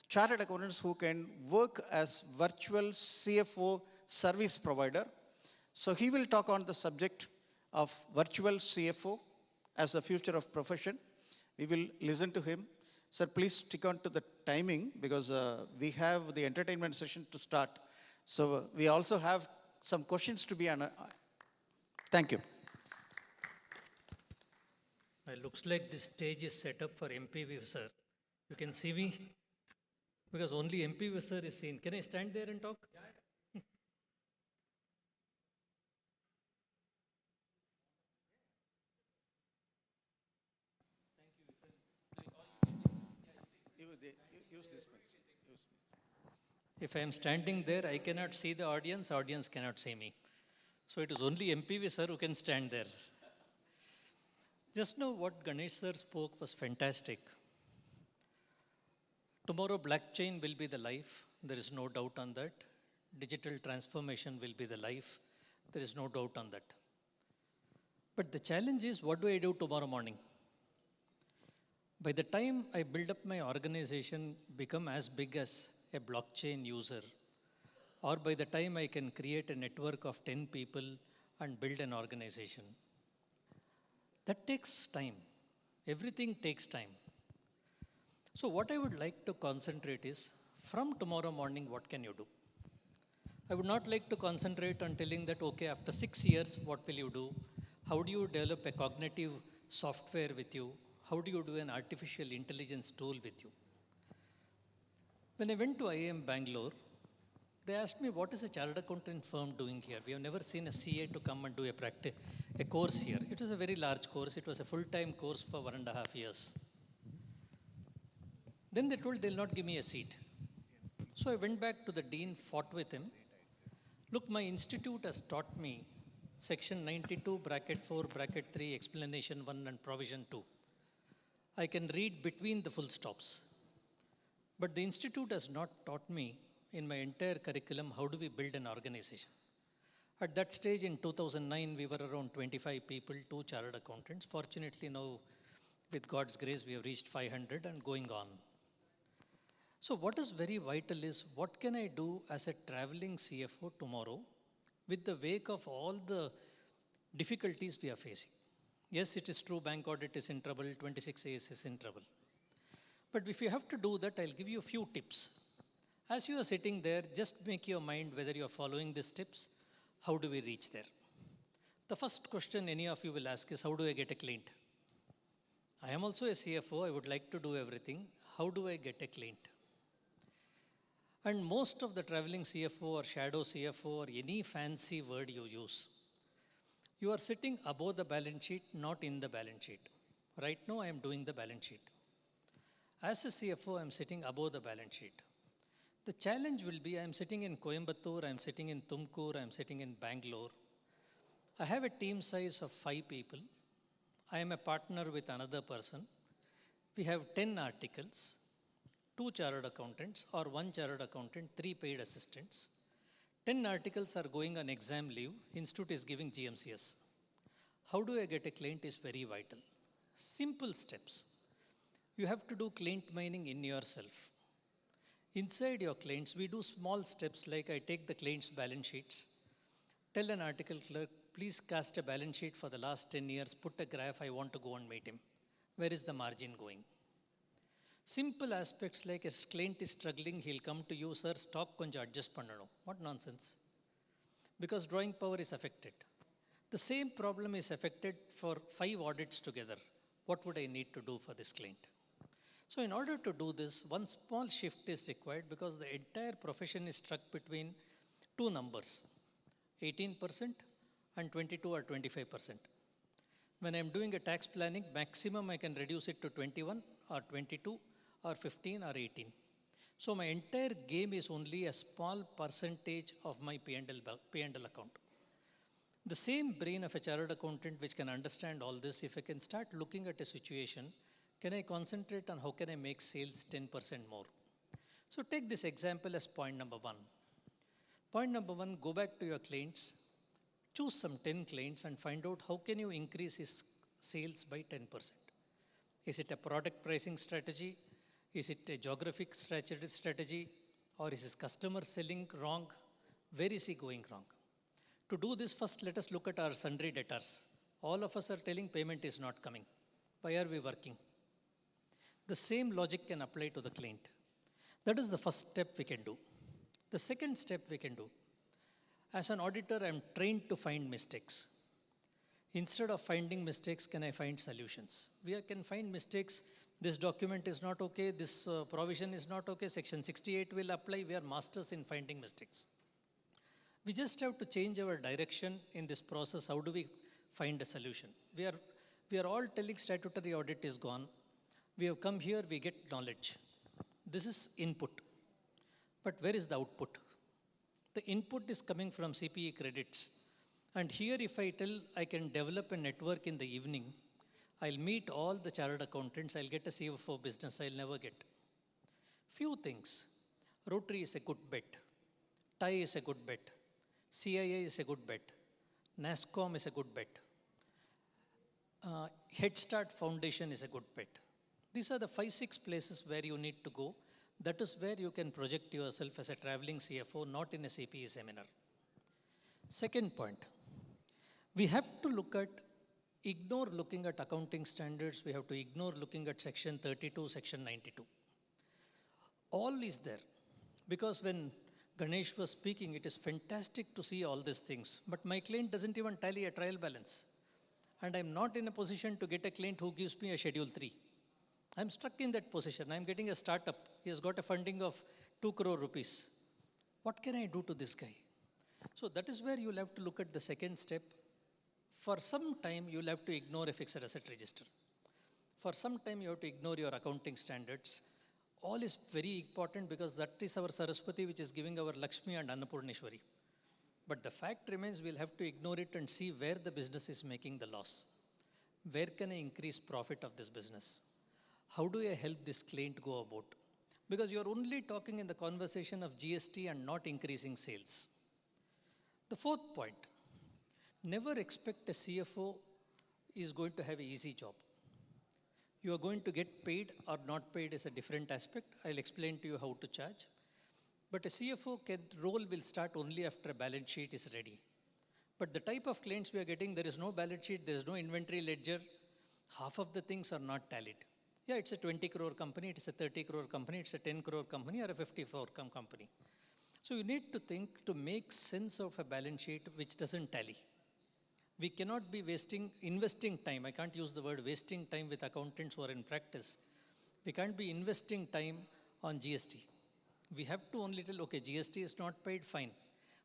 chartered accountants who can work as virtual CFO service provider. So he will talk on the subject of virtual CFO as the future of profession. We will listen to him. Sir, please stick on to the timing because we have the entertainment session to start. So we also have some questions to be thank you. It looks like this stage is set up for MPV, sir. You can see me because only MPV, sir, is seen. Can I stand there and talk? If I am standing there, I cannot see the audience cannot see me. So it is only MPV, sir, who can stand there. Just now what Ganesh sir spoke was fantastic. Tomorrow blockchain will be the life. There is no doubt on that. Digital transformation will be the life. There is no doubt on that. But the challenge is, what do I do tomorrow morning? By the time I build up my organization, become as big as a blockchain user, or by the time I can create a network of 10 people and build an organization, that takes time. Everything takes time. So what I would like to concentrate is, from tomorrow morning, what can you do? I would not like to concentrate on telling that, okay, after 6 years, what will you do? How do you develop a cognitive software with you? How do you do an artificial intelligence tool with you? When I went to IIM Bangalore, they asked me, what is a chartered accountant firm doing here? We have never seen a CA to come and do a course here. It was a very large course. It was a full-time course for 1.5 years. Then they told they'll not give me a seat. So I went back to the dean, fought with him. Look, my institute has taught me section 92, bracket 4, bracket 3, explanation 1 and provision 2. I can read between the full stops. But the institute has not taught me in my entire curriculum how do we build an organization. At that stage in 2009, we were around 25 people, 2 chartered accountants. Fortunately now, with God's grace, we have reached 500 and going on. So what is very vital is, what can I do as a traveling CFO tomorrow with the wake of all the difficulties we are facing? Yes, it is true, bank audit is in trouble, 26AS is in trouble. But if you have to do that, I'll give you a few tips. As you are sitting there, just make your mind whether you are following these tips. How do we reach there? The first question any of you will ask is, how do I get a client? I am also a CFO. I would like to do everything. How do I get a client? And most of the traveling CFO or shadow CFO or any fancy word you use, you are sitting above the balance sheet, not in the balance sheet. Right now, I am doing the balance sheet. As a CFO, I am sitting above the balance sheet. The challenge will be I am sitting in Coimbatore, I am sitting in Tumkur, I am sitting in Bangalore. I have a team size of 5 people. I am a partner with another person. We have 10 articles, 2 chartered accountants or 1 chartered accountant, 3 paid assistants. 10 articles are going on exam leave. Institute is giving GMCS. How do I get a client is very vital. Simple steps. You have to do client mining in yourself. Inside your clients, we do small steps like I take the client's balance sheets, tell an article clerk, please cast a balance sheet for the last 10 years, put a graph, I want to go and meet him. Where is the margin going? Simple aspects like a client is struggling, he'll come to you, sir, stock konja adjust pannano. What nonsense? Because drawing power is affected. The same problem is affected for 5 audits together. What would I need to do for this client? So in order to do this, one small shift is required because the entire profession is struck between 2 numbers, 18% and 22 or 25%. When I'm doing a tax planning, maximum I can reduce it to 21 or 22 or 15 or 18. So my entire game is only a small percentage of my P&L account. The same brain of a chartered accountant which can understand all this, if I can start looking at a situation, can I concentrate on how can I make sales 10% more? So take this example as point number 1. Point number 1, go back to your clients, choose some 10 clients and find out how can you increase his sales by 10%. Is it a product pricing strategy? Is it a geographic strategy? Or is his customer selling wrong? Where is he going wrong? To do this, first let us look at our sundry debtors. All of us are telling payment is not coming. Why are we working? The same logic can apply to the client. That is the first step we can do. The second step we can do. As an auditor, I am trained to find mistakes. Instead of finding mistakes, can I find solutions? We can find mistakes. This document is not okay. This provision is not okay. Section 68 will apply. We are masters in finding mistakes. We just have to change our direction in this process. How do we find a solution? We are all telling statutory audit is gone. We have come here, we get knowledge. This is input. But where is the output? The input is coming from CPE credits. And here if I tell I can develop a network in the evening, I'll meet all the chartered accountants, I'll get a CFO business, I'll never get. Few things. Rotary is a good bet. TIE is a good bet. CIA is a good bet. NASCOM is a good bet. Head Start Foundation is a good bet. These are the 5-6 places where you need to go. That is where you can project yourself as a traveling CFO, not in a CPE seminar. Second point, we have to ignore looking at accounting standards. We have to ignore looking at section 32, section 92. All is there. Because when Ganesh was speaking, it is fantastic to see all these things. But my client doesn't even tally a trial balance. And I'm not in a position to get a client who gives me a schedule 3. I'm stuck in that position. I'm getting a startup. He has got a funding of 2 crore rupees. What can I do to this guy? So that is where you'll have to look at the second step. For some time, you'll have to ignore a fixed asset register. For some time, you have to ignore your accounting standards. All is very important because that is our Saraswati, which is giving our Lakshmi and Annapurneshwari. But the fact remains, we'll have to ignore it and see where the business is making the loss. Where can I increase profit of this business? How do I help this client go about? Because you're only talking in the conversation of GST and not increasing sales. The fourth point, never expect a CFO is going to have an easy job. You are going to get paid or not paid is a different aspect. I'll explain to you how to charge. But a CFO role will start only after a balance sheet is ready. But the type of clients we are getting, there is no balance sheet, there is no inventory ledger. Half of the things are not tallied. Yeah, it's a 20 crore company, it's a 30 crore company, it's a 10 crore company, or a 54 company. So you need to think to make sense of a balance sheet which doesn't tally. We cannot be investing time. I can't use the word wasting time with accountants who are in practice. We can't be investing time on GST. We have to only tell, okay, GST is not paid, fine.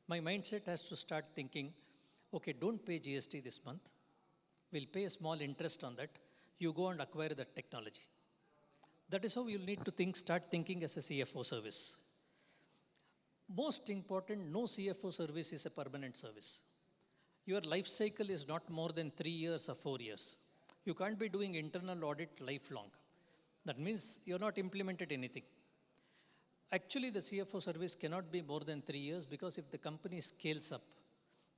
My mindset has to start thinking, okay, don't pay GST this month. We'll pay a small interest on that. You go and acquire that technology. That is how you'll need to think, start thinking as a CFO service. Most important, no CFO service is a permanent service. Your life cycle is not more than 3 years or 4 years. You can't be doing internal audit lifelong. That means you're not implemented anything. Actually, the CFO service cannot be more than 3 years because if the company scales up,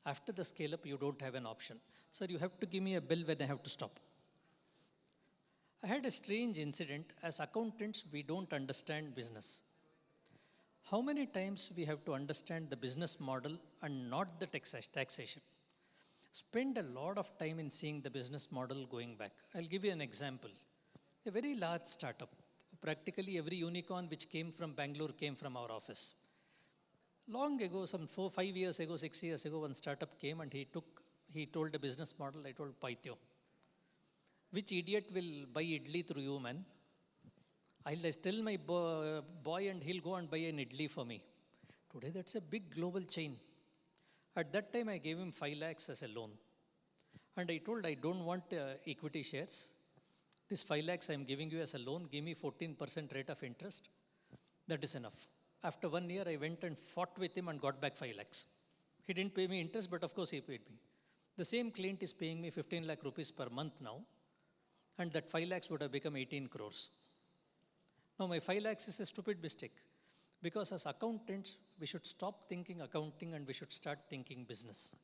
after the scale up, you don't have an option. Sir, you have to give me a bill when I have to stop. I had a strange incident. As accountants, we don't understand business. How many times we have to understand the business model and not the taxation? Spend a lot of time in seeing the business model going back. I'll give you an example. A very large startup. Practically every unicorn which came from Bangalore came from our office. Long ago, some 4, 5 years ago, 6 years ago, one startup came and he told a business model. I told Paityo, which idiot will buy idli through you, man? I'll tell my boy and he'll go and buy an idli for me. Today, that's a big global chain. At that time, I gave him 5 lakhs as a loan. And I told, I don't want equity shares. This 5 lakhs I'm giving you as a loan, give me 14% rate of interest. That is enough. After 1 year, I went and fought with him and got back 5 lakhs. He didn't pay me interest, but of course he paid me. The same client is paying me 15 lakh rupees per month now. And that 5 lakhs would have become 18 crores. Now my 5 lakhs is a stupid mistake. Because as accountants, we should stop thinking accounting and we should start thinking business.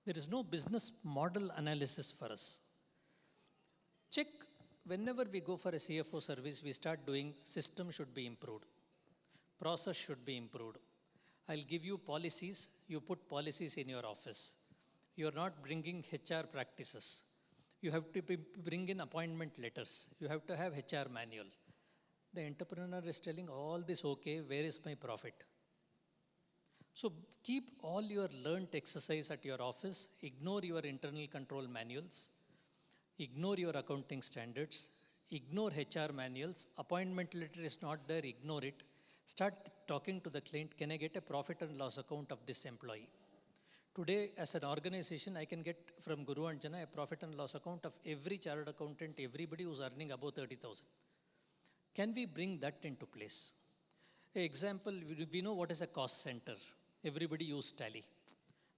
There is no business model analysis for us. Check, whenever we go for a CFO service, we start doing system should be improved. Process should be improved. I'll give you policies, you put policies in your office. You're not bringing HR practices. You have to bring in appointment letters. You have to have HR manual. The entrepreneur is telling all this okay, where is my profit? So keep all your learned exercise at your office, ignore your internal control manuals, ignore your accounting standards, ignore HR manuals, appointment letter is not there, ignore it. Start talking to the client, can I get a profit and loss account of this employee? Today, as an organization, I can get from Guru and Jana a profit and loss account of every chartered accountant, everybody who's earning above 30,000. Can we bring that into place? Example, we know what is a cost center. Everybody use Tally.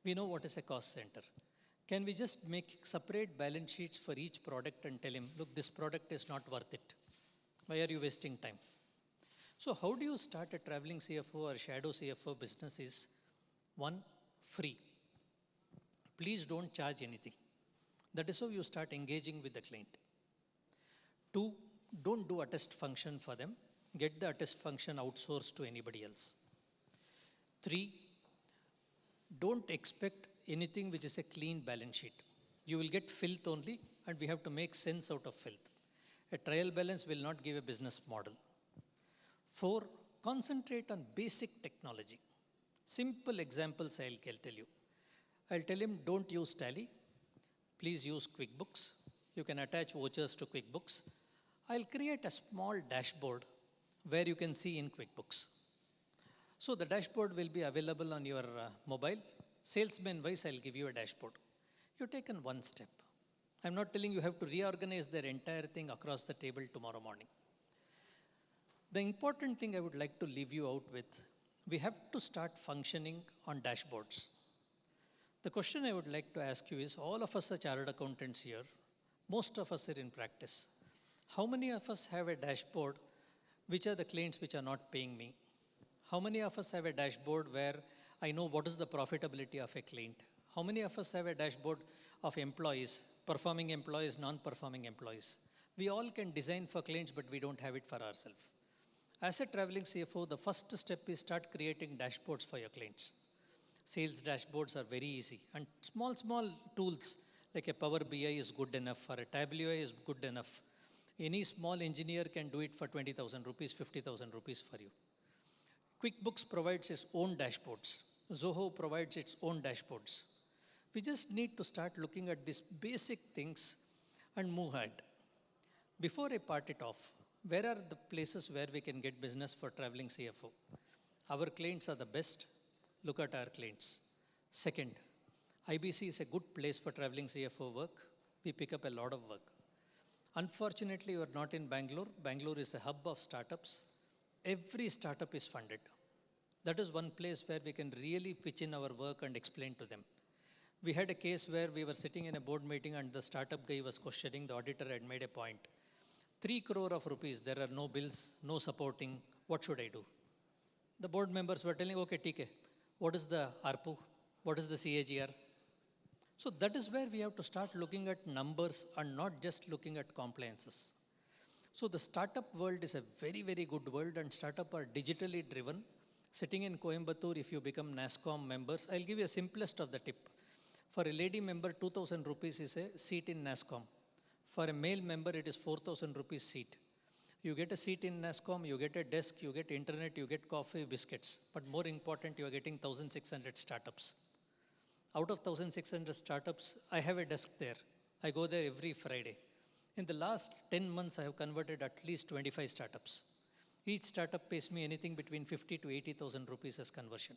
We know what is a cost center. Can we just make separate balance sheets for each product and tell him, look, this product is not worth it. Why are you wasting time? So how do you start a traveling CFO or shadow CFO business is, 1, free. Please don't charge anything. That is how you start engaging with the client. 2, don't do attest function for them. Get the attest function outsourced to anybody else. 3, don't expect anything which is a clean balance sheet. You will get filth only, and we have to make sense out of filth. A trial balance will not give a business model. 4, concentrate on basic technology. Simple examples I'll tell you. I'll tell him, don't use Tally. Please use QuickBooks. You can attach vouchers to QuickBooks. I'll create a small dashboard where you can see in QuickBooks. So the dashboard will be available on your mobile. Salesman-wise, I'll give you a dashboard. You've taken one step. I'm not telling you have to reorganize their entire thing across the table tomorrow morning. The important thing I would like to leave you out with, we have to start functioning on dashboards. The question I would like to ask you is, all of us are chartered accountants here. Most of us are in practice. How many of us have a dashboard, which are the clients which are not paying me? How many of us have a dashboard where I know what is the profitability of a client? How many of us have a dashboard of employees, performing employees, non-performing employees? We all can design for clients, but we don't have it for ourselves. As a traveling CFO, the first step is start creating dashboards for your clients. Sales dashboards are very easy. And small, small tools like a Power BI is good enough or a Tableau is good enough. Any small engineer can do it for 20,000 rupees, 50,000 rupees for you. QuickBooks provides its own dashboards. Zoho provides its own dashboards. We just need to start looking at these basic things and move ahead. Before I part it off, where are the places where we can get business for traveling CFO? Our clients are the best. Look at our clients. Second, IBC is a good place for traveling CFO work. We pick up a lot of work. Unfortunately, you are not in Bangalore. Bangalore is a hub of startups. Every startup is funded. That is one place where we can really pitch in our work and explain to them. We had a case where we were sitting in a board meeting and the startup guy was questioning, the auditor had made a point. 3 crore of rupees, there are no bills, no supporting, what should I do? The board members were telling, okay, TK, what is the ARPU? What is the CAGR? So that is where we have to start looking at numbers and not just looking at compliances. So the startup world is a very, very good world and startup are digitally driven. Sitting in Coimbatore, if you become NASCOM members, I'll give you a simplest of the tip. For a lady member, 2,000 rupees is a seat in NASCOM. For a male member, it is 4,000 rupees seat. You get a seat in NASCOM, you get a desk, you get internet, you get coffee, biscuits. But more important, you are getting 1,600 startups. Out of 1,600 startups, I have a desk there. I go there every Friday. In the last 10 months, I have converted at least 25 startups. Each startup pays me anything between 50 to 80,000 rupees as conversion.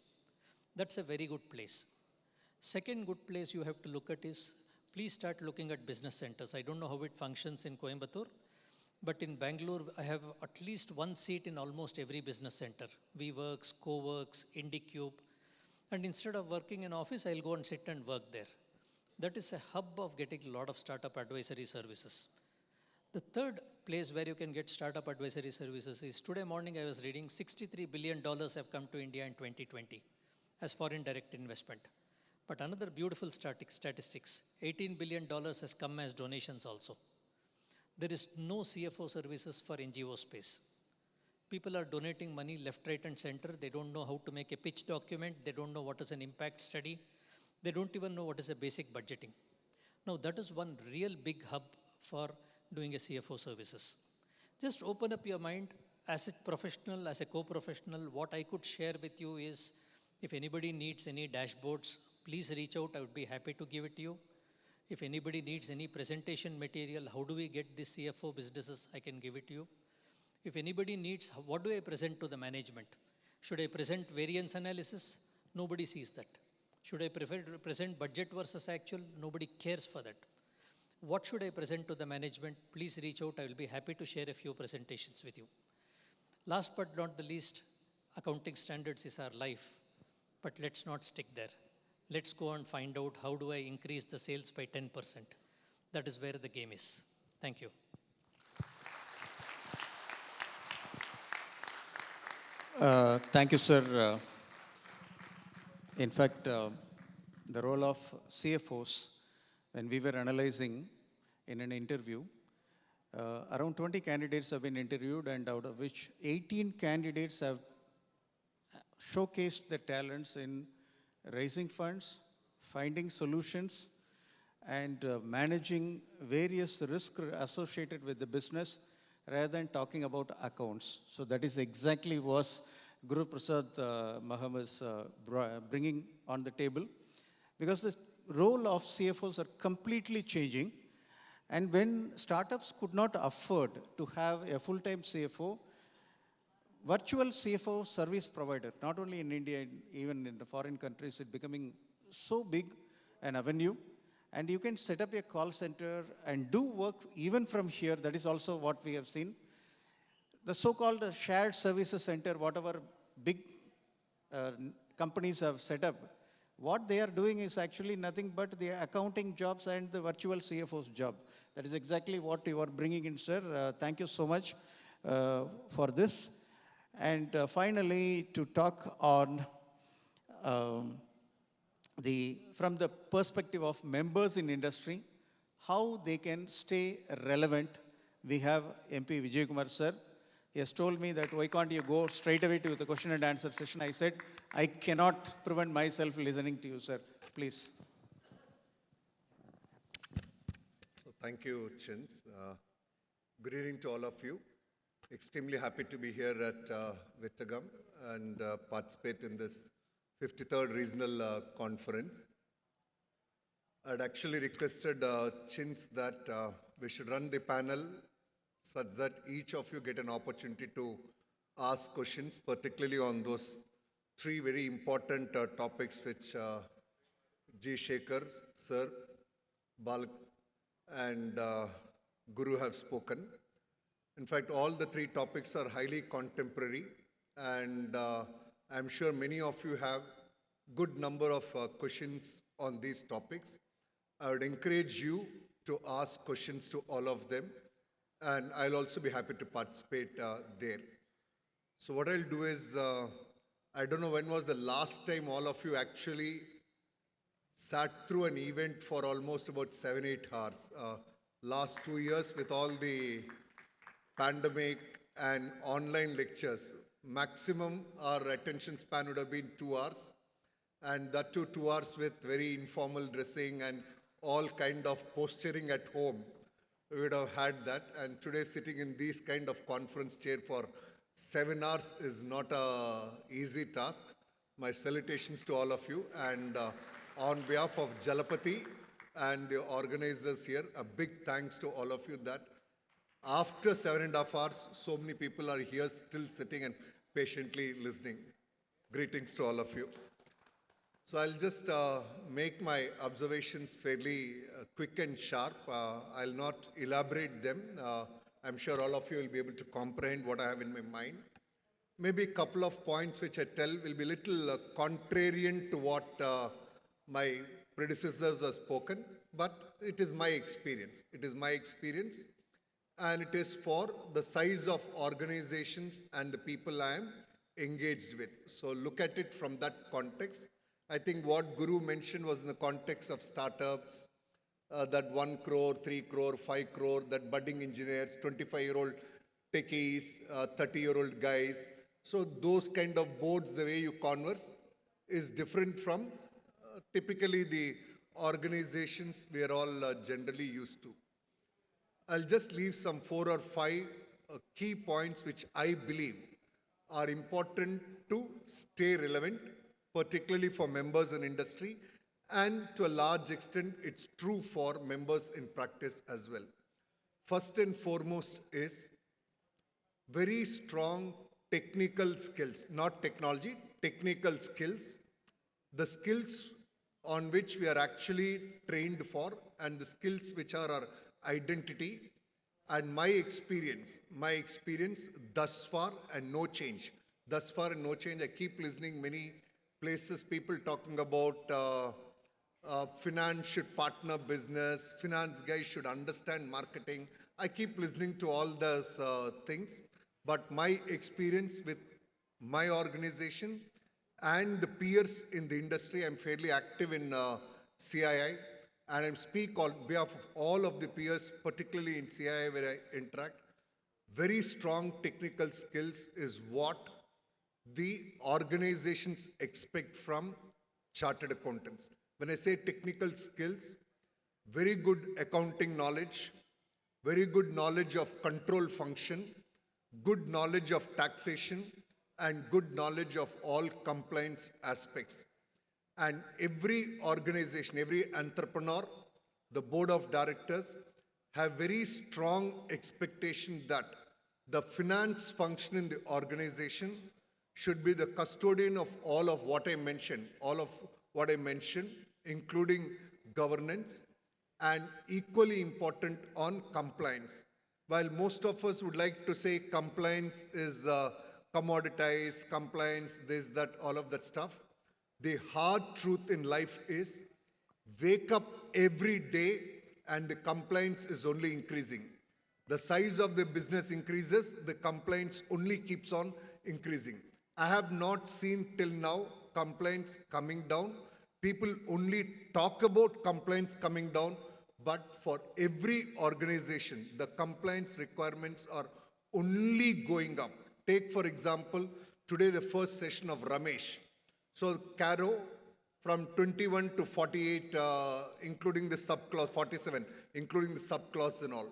That's a very good place. Second good place you have to look at is, please start looking at business centers. I don't know how it functions in Coimbatore, but in Bangalore, I have at least one seat in almost every business center. WeWorks, CoWorks, IndiCube. And instead of working in office, I'll go and sit and work there. That is a hub of getting a lot of startup advisory services. The third place where you can get startup advisory services is, today morning I was reading $63 billion have come to India in 2020 as foreign direct investment. But another beautiful statistics, $18 billion has come as donations also. There is no CFO services for NGO space. People are donating money left, right, and center. They don't know how to make a pitch document. They don't know what is an impact study. They don't even know what is a basic budgeting. Now, that is one real big hub for doing a CFO services. Just open up your mind as a professional, as a co-professional. What I could share with you is, if anybody needs any dashboards, please reach out. I would be happy to give it to you. If anybody needs any presentation material, how do we get these CFO businesses, I can give it to you. If anybody needs, what do I present to the management? Should I present variance analysis? Nobody sees that. Should I present budget versus actual? Nobody cares for that. What should I present to the management? Please reach out. I will be happy to share a few presentations with you. Last but not the least, accounting standards is our life. But let's not stick there. Let's go and find out how do I increase the sales by 10%. That is where the game is. Thank you. Thank you, sir. In fact, the role of CFOs, when we were analyzing in an interview, around 20 candidates have been interviewed, and out of which 18 candidates have showcased their talents in raising funds, finding solutions, and managing various risks associated with the business rather than talking about accounts. So that is exactly what Guru Prasad Maham is bringing on the table, because the role of CFOs are completely changing. And when startups could not afford to have a full-time CFO, virtual CFO service provider, not only in India, even in the foreign countries, it's becoming so big an avenue. And you can set up a call center and do work even from here. That is also what we have seen. The so-called shared services center, whatever big companies have set up, what they are doing is actually nothing but the accounting jobs and the virtual CFO's job. That is exactly what you are bringing in, sir. Thank you so much for this. And finally, to talk on from the perspective of members in industry, how they can stay relevant. We have MP Vijay Kumar sir. He has told me that why can't you go straight away to the question and answer session? I said, I cannot prevent myself listening to you, sir. Please. So thank you, Chins. Good evening to all of you. Extremely happy to be here at Vittagam and participate in this 53rd regional conference. I'd actually requested Chins that we should run the panel such that each of you get an opportunity to ask questions, particularly on those three very important topics which G. Shekhar, Sir, Balak, and Guru have spoken. In fact, all the three topics are highly contemporary, and I'm sure many of you have good number of questions on these topics. I would encourage you to ask questions to all of them, and I'll also be happy to participate there. So what I'll do is, I don't know when was the last time all of you actually sat through an event for almost about 7-8 hours. Last 2 years with all the pandemic and online lectures, maximum our attention span would have been 2 hours, and that too 2 hours with very informal dressing and all kind of posturing at home. We would have had that, and today sitting in these kind of conference chair for 7 hours is not a easy task. My salutations to all of you, and on behalf of Jalapati and the organizers here, a big thanks to all of you that after 7.5 hours, so many people are here still sitting and patiently listening. Greetings to all of you. So I'll just make my observations fairly quick and sharp. I'll not elaborate them. I'm sure all of you will be able to comprehend what I have in my mind. Maybe a couple of points which I tell will be a little contrarian to what my predecessors have spoken, but it is my experience. It is my experience, and it is for the size of organizations and the people I am engaged with. So look at it from that context. I think what Guru mentioned was in the context of startups, that 1 crore, 3 crore, 5 crore, that budding engineers, 25-year-old techies, 30-year-old guys. So those kind of boards, the way you converse, is different from typically the organizations we are all generally used to. I'll just leave some 4 or 5 key points which I believe are important to stay relevant, particularly for members in industry, and to a large extent, it's true for members in practice as well. First and foremost is very strong technical skills, not technology, technical skills, the skills on which we are actually trained for, and the skills which are our identity. And my experience thus far and no change. Thus far and no change. I keep listening many places, people talking about finance should partner business, finance guys should understand marketing. I keep listening to all those things, but my experience with my organization and the peers in the industry, I'm fairly active in CII, and I speak on behalf of all of the peers, particularly in CII where I interact. Very strong technical skills is what the organizations expect from chartered accountants. When I say technical skills, very good accounting knowledge, very good knowledge of control function, good knowledge of taxation, and good knowledge of all compliance aspects. And every organization, every entrepreneur, the board of directors have very strong expectation that the finance function in the organization should be the custodian of all of what I mentioned, including governance, and equally important on compliance. While most of us would like to say compliance is commoditized, compliance, this, that, all of that stuff, the hard truth in life is wake up every day and the compliance is only increasing. The size of the business increases, the compliance only keeps on increasing. I have not seen till now compliance coming down. People only talk about compliance coming down, but for every organization, the compliance requirements are only going up. Take, for example, today the first session of Ramesh. So Caro from 21 to 48, including the subclause, 47, including the subclause and all.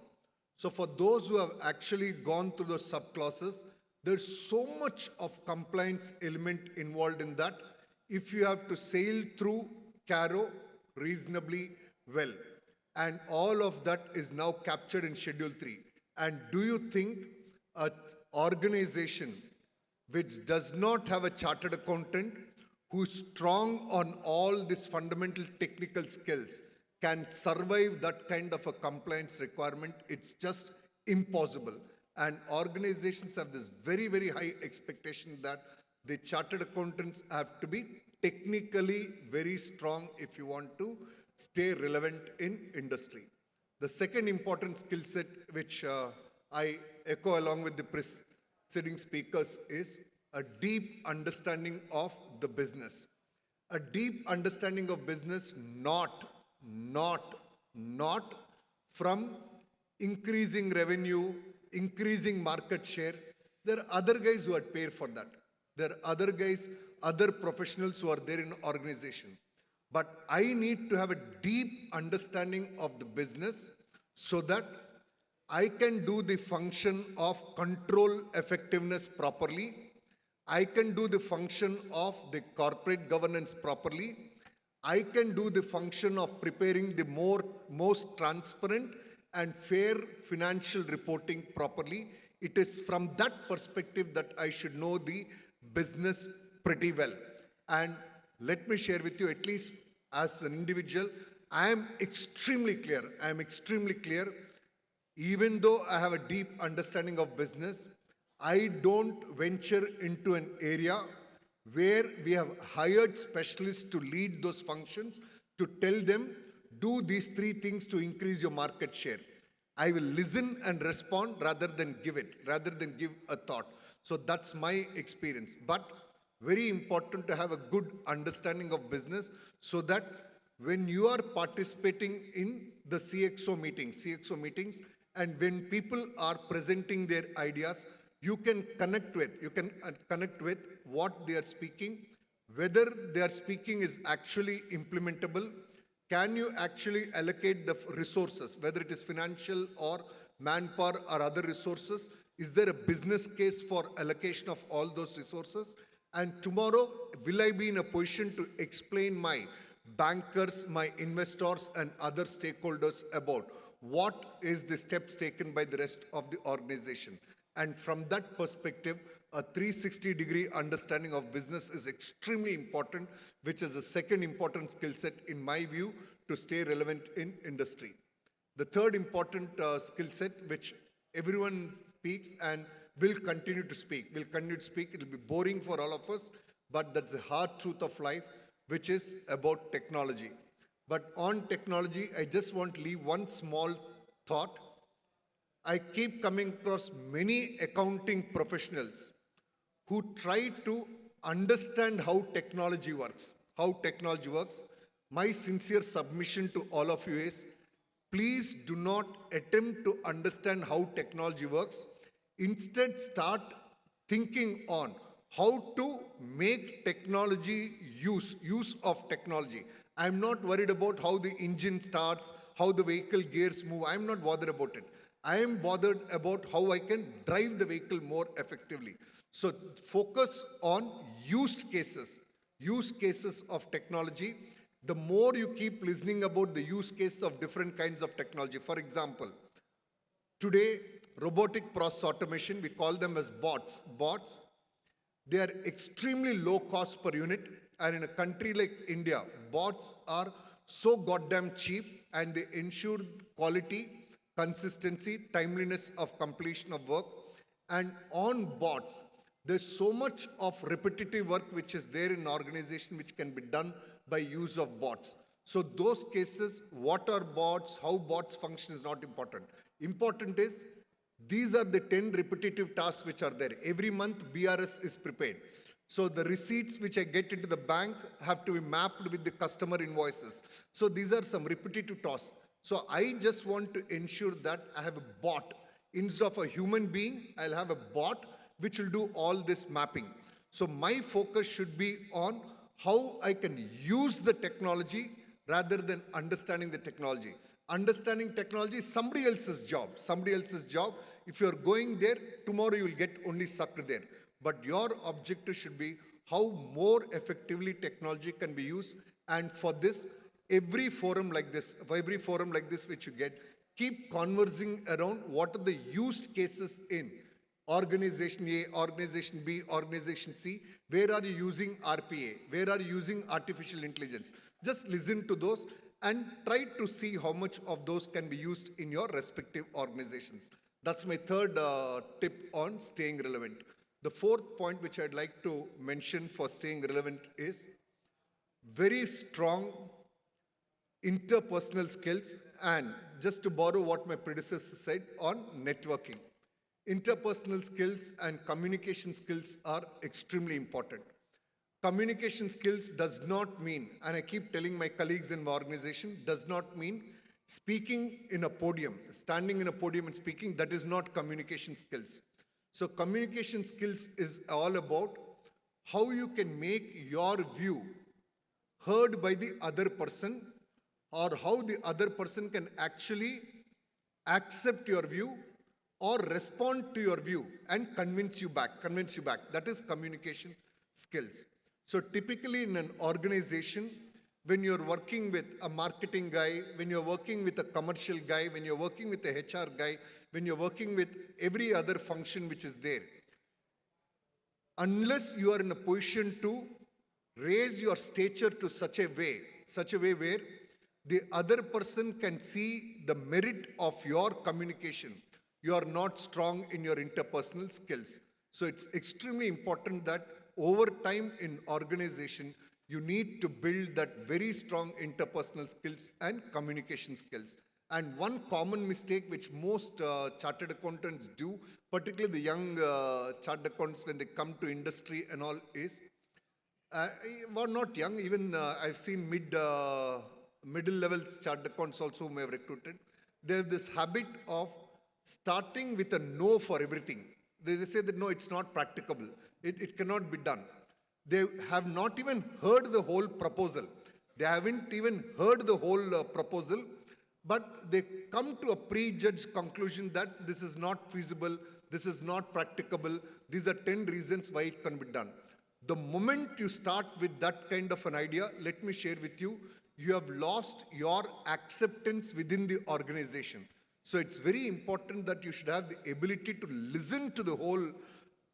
So for those who have actually gone through those subclauses, there's so much of compliance element involved in that if you have to sail through Caro reasonably well. And all of that is now captured in Schedule 3. And do you think an organization which does not have a chartered accountant, who's strong on all these fundamental technical skills, can survive that kind of a compliance requirement? It's just impossible. And organizations have this very, very high expectation that the chartered accountants have to be technically very strong if you want to stay relevant in industry. The second important skill set, which I echo along with the preceding speakers, is a deep understanding of the business. A deep understanding of business, not from increasing revenue, increasing market share. There are other guys who are paid for that. There are other guys, other professionals who are there in the organization. But I need to have a deep understanding of the business so that I can do the function of control effectiveness properly. I can do the function of the corporate governance properly. I can do the function of preparing the most transparent and fair financial reporting properly. It is from that perspective that I should know the business pretty well. And let me share with you, at least as an individual, I am extremely clear. Even though I have a deep understanding of business, I don't venture into an area where we have hired specialists to lead those functions, to tell them, do these 3 things to increase your market share. I will listen and respond rather than give a thought. So that's my experience. But very important to have a good understanding of business so that when you are participating in the CXO meetings, and when people are presenting their ideas, you can connect with what they are speaking, whether they are speaking is actually implementable. Can you actually allocate the resources, whether it is financial or manpower or other resources? Is there a business case for allocation of all those resources? And tomorrow, will I be in a position to explain my bankers, my investors, and other stakeholders about what is the steps taken by the rest of the organization? And from that perspective, a 360-degree understanding of business is extremely important, which is a second important skill set, in my view, to stay relevant in industry. The third important skill set, which everyone speaks and will continue to speak. It will be boring for all of us, but that's the hard truth of life, which is about technology. But on technology, I just want to leave one small thought. I keep coming across many accounting professionals who try to understand how technology works. My sincere submission to all of you is, please do not attempt to understand how technology works. Instead, start thinking on how to make technology use of technology. I'm not worried about how the engine starts, how the vehicle gears move. I'm not bothered about it. I am bothered about how I can drive the vehicle more effectively. So focus on use cases of technology. The more you keep listening about the use case of different kinds of technology. For example, today, robotic process automation, we call them as bots. They are extremely low cost per unit. And in a country like India, bots are so goddamn cheap and they ensure quality, consistency, timeliness of completion of work. And on bots, there's so much of repetitive work which is there in an organization which can be done by use of bots. So those cases, what are bots, how bots function is not important. Important is, these are the 10 repetitive tasks which are there. Every month, BRS is prepared. So the receipts which I get into the bank have to be mapped with the customer invoices. So these are some repetitive tasks. So I just want to ensure that I have a bot Instead of a human being, I'll have a bot which will do all this mapping. So my focus should be on how I can use the technology rather than understanding the technology. Understanding technology is somebody else's job. Somebody else's job. If you're going there, tomorrow you will get only sucked there. But your objective should be how more effectively technology can be used. And for this, every forum like this which you get, keep conversing around what are the used cases in organization A, organization B, organization C. Where are you using RPA? Where are you using artificial intelligence? Just listen to those and try to see how much of those can be used in your respective organizations. That's my third tip on staying relevant. The fourth point which I'd like to mention for staying relevant is very strong interpersonal skills, and just to borrow what my predecessor said on networking. Interpersonal skills and communication skills are extremely important. Communication skills does not mean, and I keep telling my colleagues in my organization, does not mean speaking in a podium, standing in a podium and speaking. That is not communication skills. So communication skills is all about how you can make your view heard by the other person, or how the other person can actually accept your view or respond to your view and convince you back. That is communication skills. So typically in an organization, when you're working with a marketing guy, when you're working with a commercial guy, when you're working with a HR guy, when you're working with every other function which is there, unless you are in a position to raise your stature to such a way where the other person can see the merit of your communication, you are not strong in your interpersonal skills. So it's extremely important that over time in organization, you need to build that very strong interpersonal skills and communication skills. And one common mistake which most chartered accountants do, particularly the young chartered accountants when they come to industry and all, is, well, not young, even I've seen middle level chartered accountants also whom I have recruited. They have this habit of starting with a no for everything. They say that no, it's not practicable. It cannot be done. They have not even heard the whole proposal. They haven't even heard the whole proposal, but they come to a prejudged conclusion that this is not feasible, this is not practicable, these are 10 reasons why it can be done. The moment you start with that kind of an idea, let me share with you, you have lost your acceptance within the organization. So it's very important that you should have the ability to listen to the whole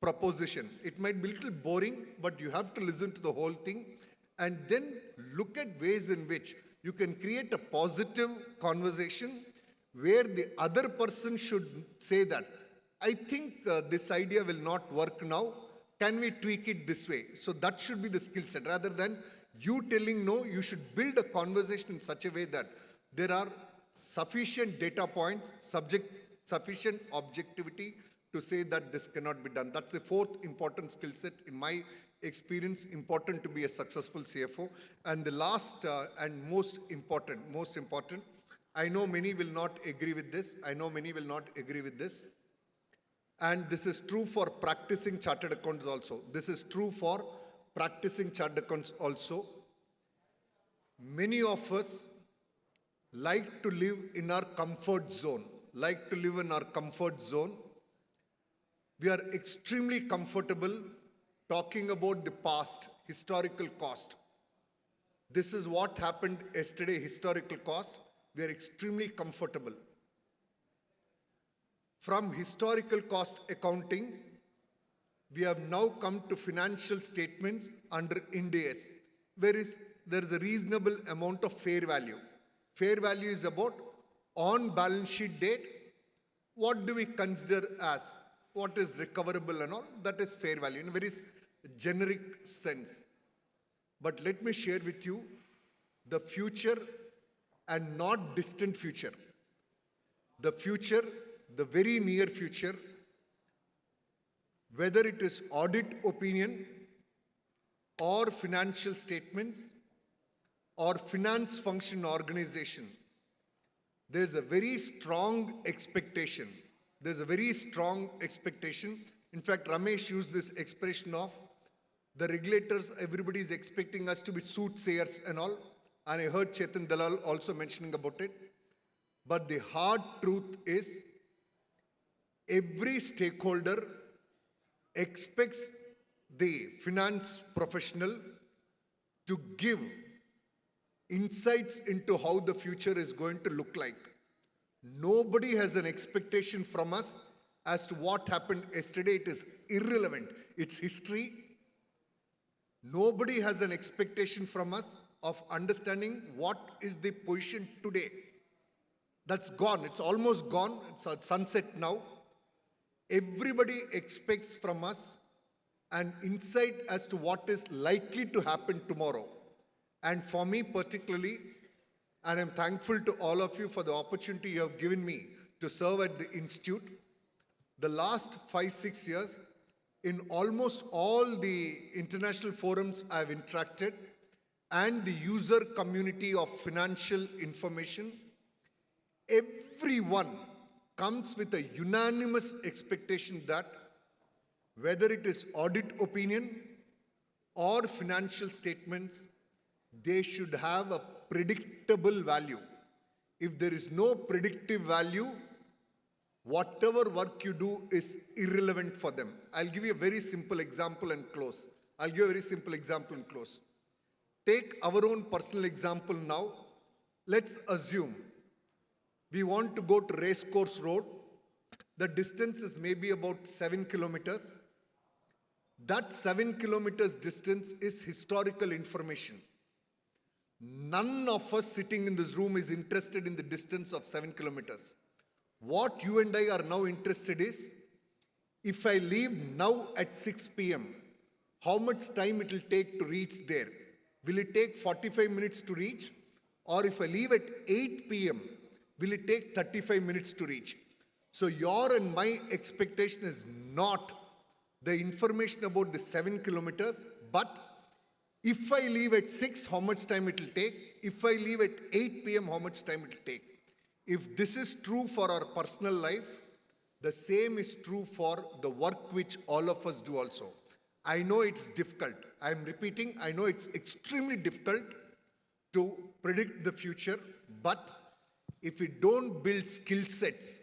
proposition. It might be a little boring, but you have to listen to the whole thing and then look at ways in which you can create a positive conversation where the other person should say that, I think this idea will not work now. Can we tweak it this way? So that should be the skill set. Rather than you telling no, you should build a conversation in such a way that there are sufficient data points, sufficient objectivity to say that this cannot be done. That's the fourth important skill set in my experience, important to be a successful CFO. And the last and most important, I know many will not agree with this. And this is true for practicing chartered accountants also. Many of us like to live in our comfort zone. We are extremely comfortable talking about the past, historical cost. This is what happened yesterday, historical cost. We are extremely comfortable. From historical cost accounting, we have now come to financial statements under Ind AS, where there is a reasonable amount of fair value. Fair value is about on balance sheet date, what do we consider as what is recoverable and all, that is fair value in a very generic sense. But let me share with you the future and not distant future. The future, the very near future, whether it is audit opinion or financial statements or finance function organization, there's a very strong expectation there's a very strong expectation. In fact, Ramesh used this expression of the regulators, everybody is expecting us to be soothsayers and all. And I heard Chetan Dalal also mentioning about it. But the hard truth is, every stakeholder expects the finance professional to give insights into how the future is going to look like. Nobody has an expectation from us as to what happened yesterday. It is irrelevant. It's history. Nobody has an expectation from us of understanding what is the position today. That's gone. It's almost gone. It's at sunset now. Everybody expects from us an insight as to what is likely to happen tomorrow. And for me particularly, and I'm thankful to all of you for the opportunity you have given me to serve at the Institute. The last 5-6 years, in almost all the international forums I've interacted and the user community of financial information, everyone comes with a unanimous expectation that whether it is audit opinion or financial statements, they should have a predictable value. If there is no predictive value, whatever work you do is irrelevant for them. I'll give you a very simple example and close. Take our own personal example now. Let's assume we want to go to Racecourse Road. The distance is maybe about 7 kilometers. That 7 kilometers distance is historical information. None of us sitting in this room is interested in the distance of 7 kilometers. What you and I are now interested is, if I leave now at 6 p.m., how much time it will take to reach there? Will it take 45 minutes to reach? Or if I leave at 8 p.m., will it take 35 minutes to reach? So your and my expectation is not the information about the 7 kilometers, but if I leave at 6, how much time it will take? If I leave at 8 p.m., how much time it will take? If this is true for our personal life, the same is true for the work which all of us do also. I know it's difficult. I'm repeating, I know it's extremely difficult to predict the future, but if we don't build skill sets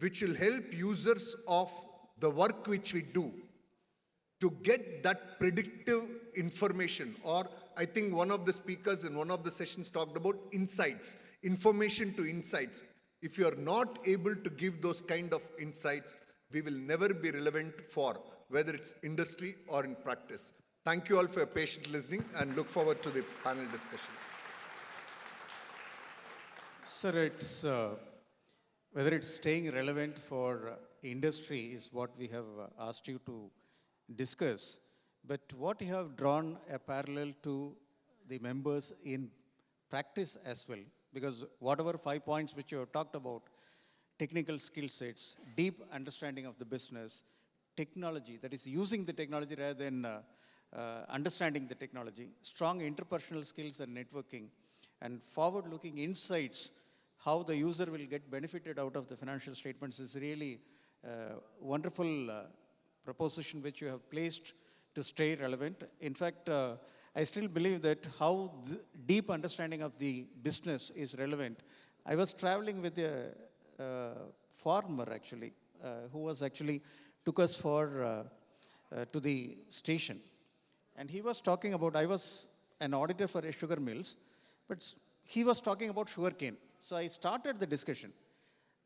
which will help users of the work which we do to get that predictive information, or I think one of the speakers in one of the sessions talked about insights, information to insights. If you are not able to give those kind of insights, we will never be relevant for whether it's industry or in practice. Thank you all for your patient listening and look forward to the panel discussion. Sir, whether it's staying relevant for industry is what we have asked you to discuss. But what you have drawn a parallel to the members in practice as well, because whatever 5 points which you have talked about, technical skill sets, deep understanding of the business, technology, that is using the technology rather than understanding the technology, strong interpersonal skills and networking, and forward-looking insights, how the user will get benefited out of the financial statements is really wonderful proposition which you have placed to stay relevant. In fact, I still believe that how deep understanding of the business is relevant. I was traveling with a farmer actually, who was actually took us to the station. And he was talking about, I was an auditor for a sugar mills, but he was talking about sugarcane. So I started the discussion.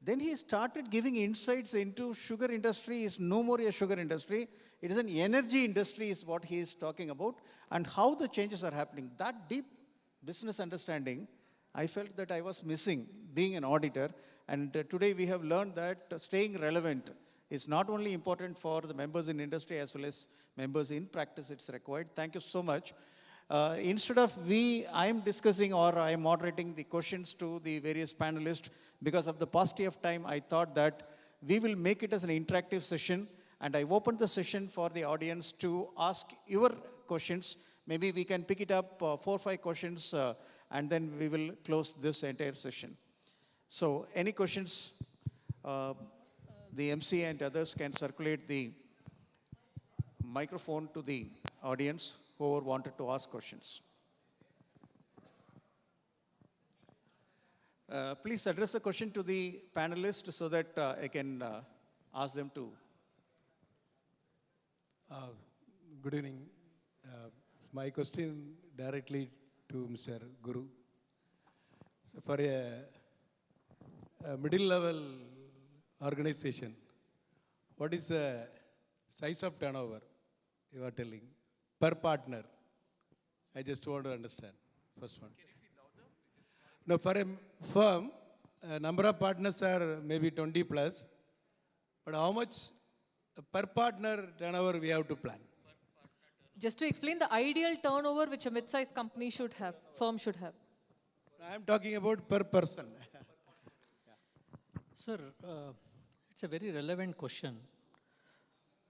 Then he started giving insights into sugar industry is no more a sugar industry. It is an energy industry is what he is talking about and how the changes are happening. That deep business understanding, I felt that I was missing being an auditor. And today we have learned that staying relevant is not only important for the members in industry as well as members in practice, it's required. Thank you so much. Instead of I'm discussing or I'm moderating the questions to the various panelists, because of the paucity of time, I thought that we will make it as an interactive session, and I opened the session for the audience to ask your questions. Maybe we can pick it up 4 or 5 questions, and then we will close this entire session. So, any questions? the MC and others can circulate the microphone to the audience whoever wanted to ask questions. Please address the question to the panelists so that I can ask them to. Good evening. My question directly to Mr. Guru. So for a middle level organization, what is the size of turnover you are telling per partner? I just want to understand. First one. No, for a firm, a number of partners are maybe 20 plus, but how much per partner turnover we have to plan? Just to explain the ideal turnover which a mid-sized company should have, firm should have. I am talking about per person. Sir, it's a very relevant question.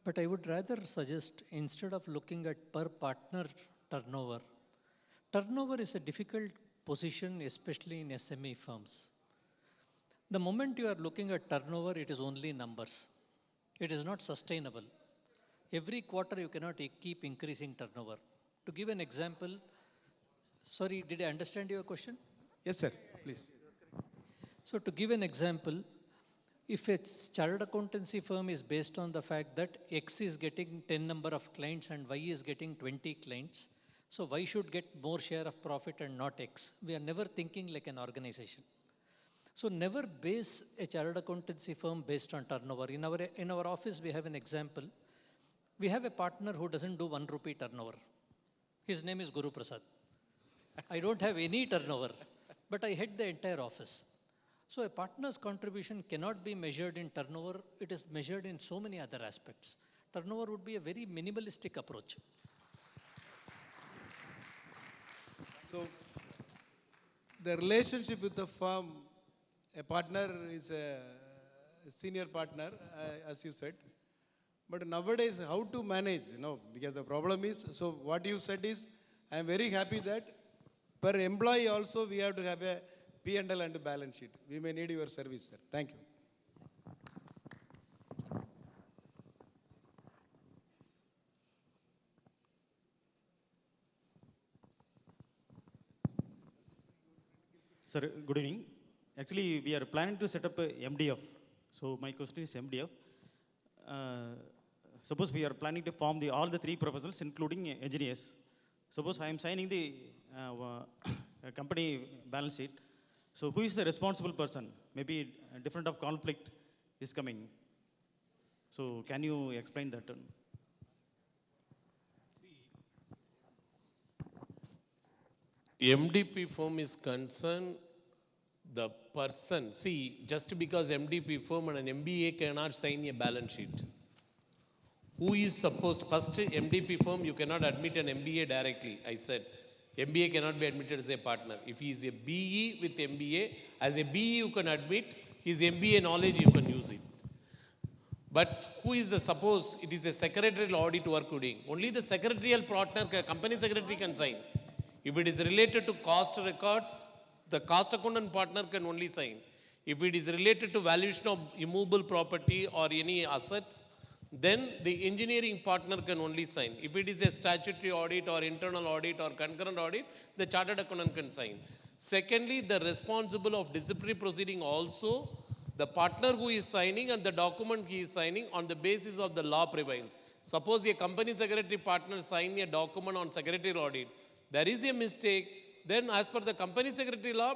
But I would rather suggest, instead of looking at per partner turnover, turnover is a difficult position, especially in SME firms. The moment you are looking at turnover, it is only numbers. It is not sustainable. Every quarter you cannot keep increasing turnover. To give an example, sorry, did I understand your question? Yes, sir, please. So to give an example, if a chartered accountancy firm is based on the fact that X is getting 10 number of clients and Y is getting 20 clients, so Y should get more share of profit and not X. We are never thinking like an organization. So never base a chartered accountancy firm based on turnover. In our office, we have an example. We have a partner who doesn't do 1 rupee turnover. His name is Guru Prasad. I don't have any turnover, but I head the entire office. So a partner's contribution cannot be measured in turnover. It is measured in so many other aspects. Turnover would be a very minimalistic approach. So the relationship with the firm, a partner is a senior partner, as you said. But nowadays, how to manage, because the problem is, so what you said is, I am very happy that per employee also we have to have a P&L and a balance sheet. We may need your service, sir. Thank you. Sir, good evening. Actually, we are planning to set up a MDF. So my question is MDF. Suppose we are planning to form all the 3 professionals, including engineers. Suppose I am signing the company balance sheet. So who is the responsible person? Maybe a different of conflict is coming. So can you explain that? MDP firm is concerned, the person, just because MDP firm and an MBA cannot sign a balance sheet. Who is supposed, first MDP firm, you cannot admit an MBA directly, I said. MBA cannot be admitted as a partner. If he is a BE with MBA, as a BE you can admit, his MBA knowledge you can use it. But who is suppose it is a secretarial audit work doing, only the secretarial partner, company secretary can sign. If it is related to cost records, the cost accountant partner can only sign. If it is related to valuation of immovable property or any assets, then the engineering partner can only sign. If it is a statutory audit or internal audit or concurrent audit, the chartered accountant can sign. Secondly, the responsible of disciplinary proceeding also, the partner who is signing and the document he is signing on the basis of the law prevails. Suppose a company secretary partner sign a document on secretarial audit, there is a mistake, then as per the company secretary law,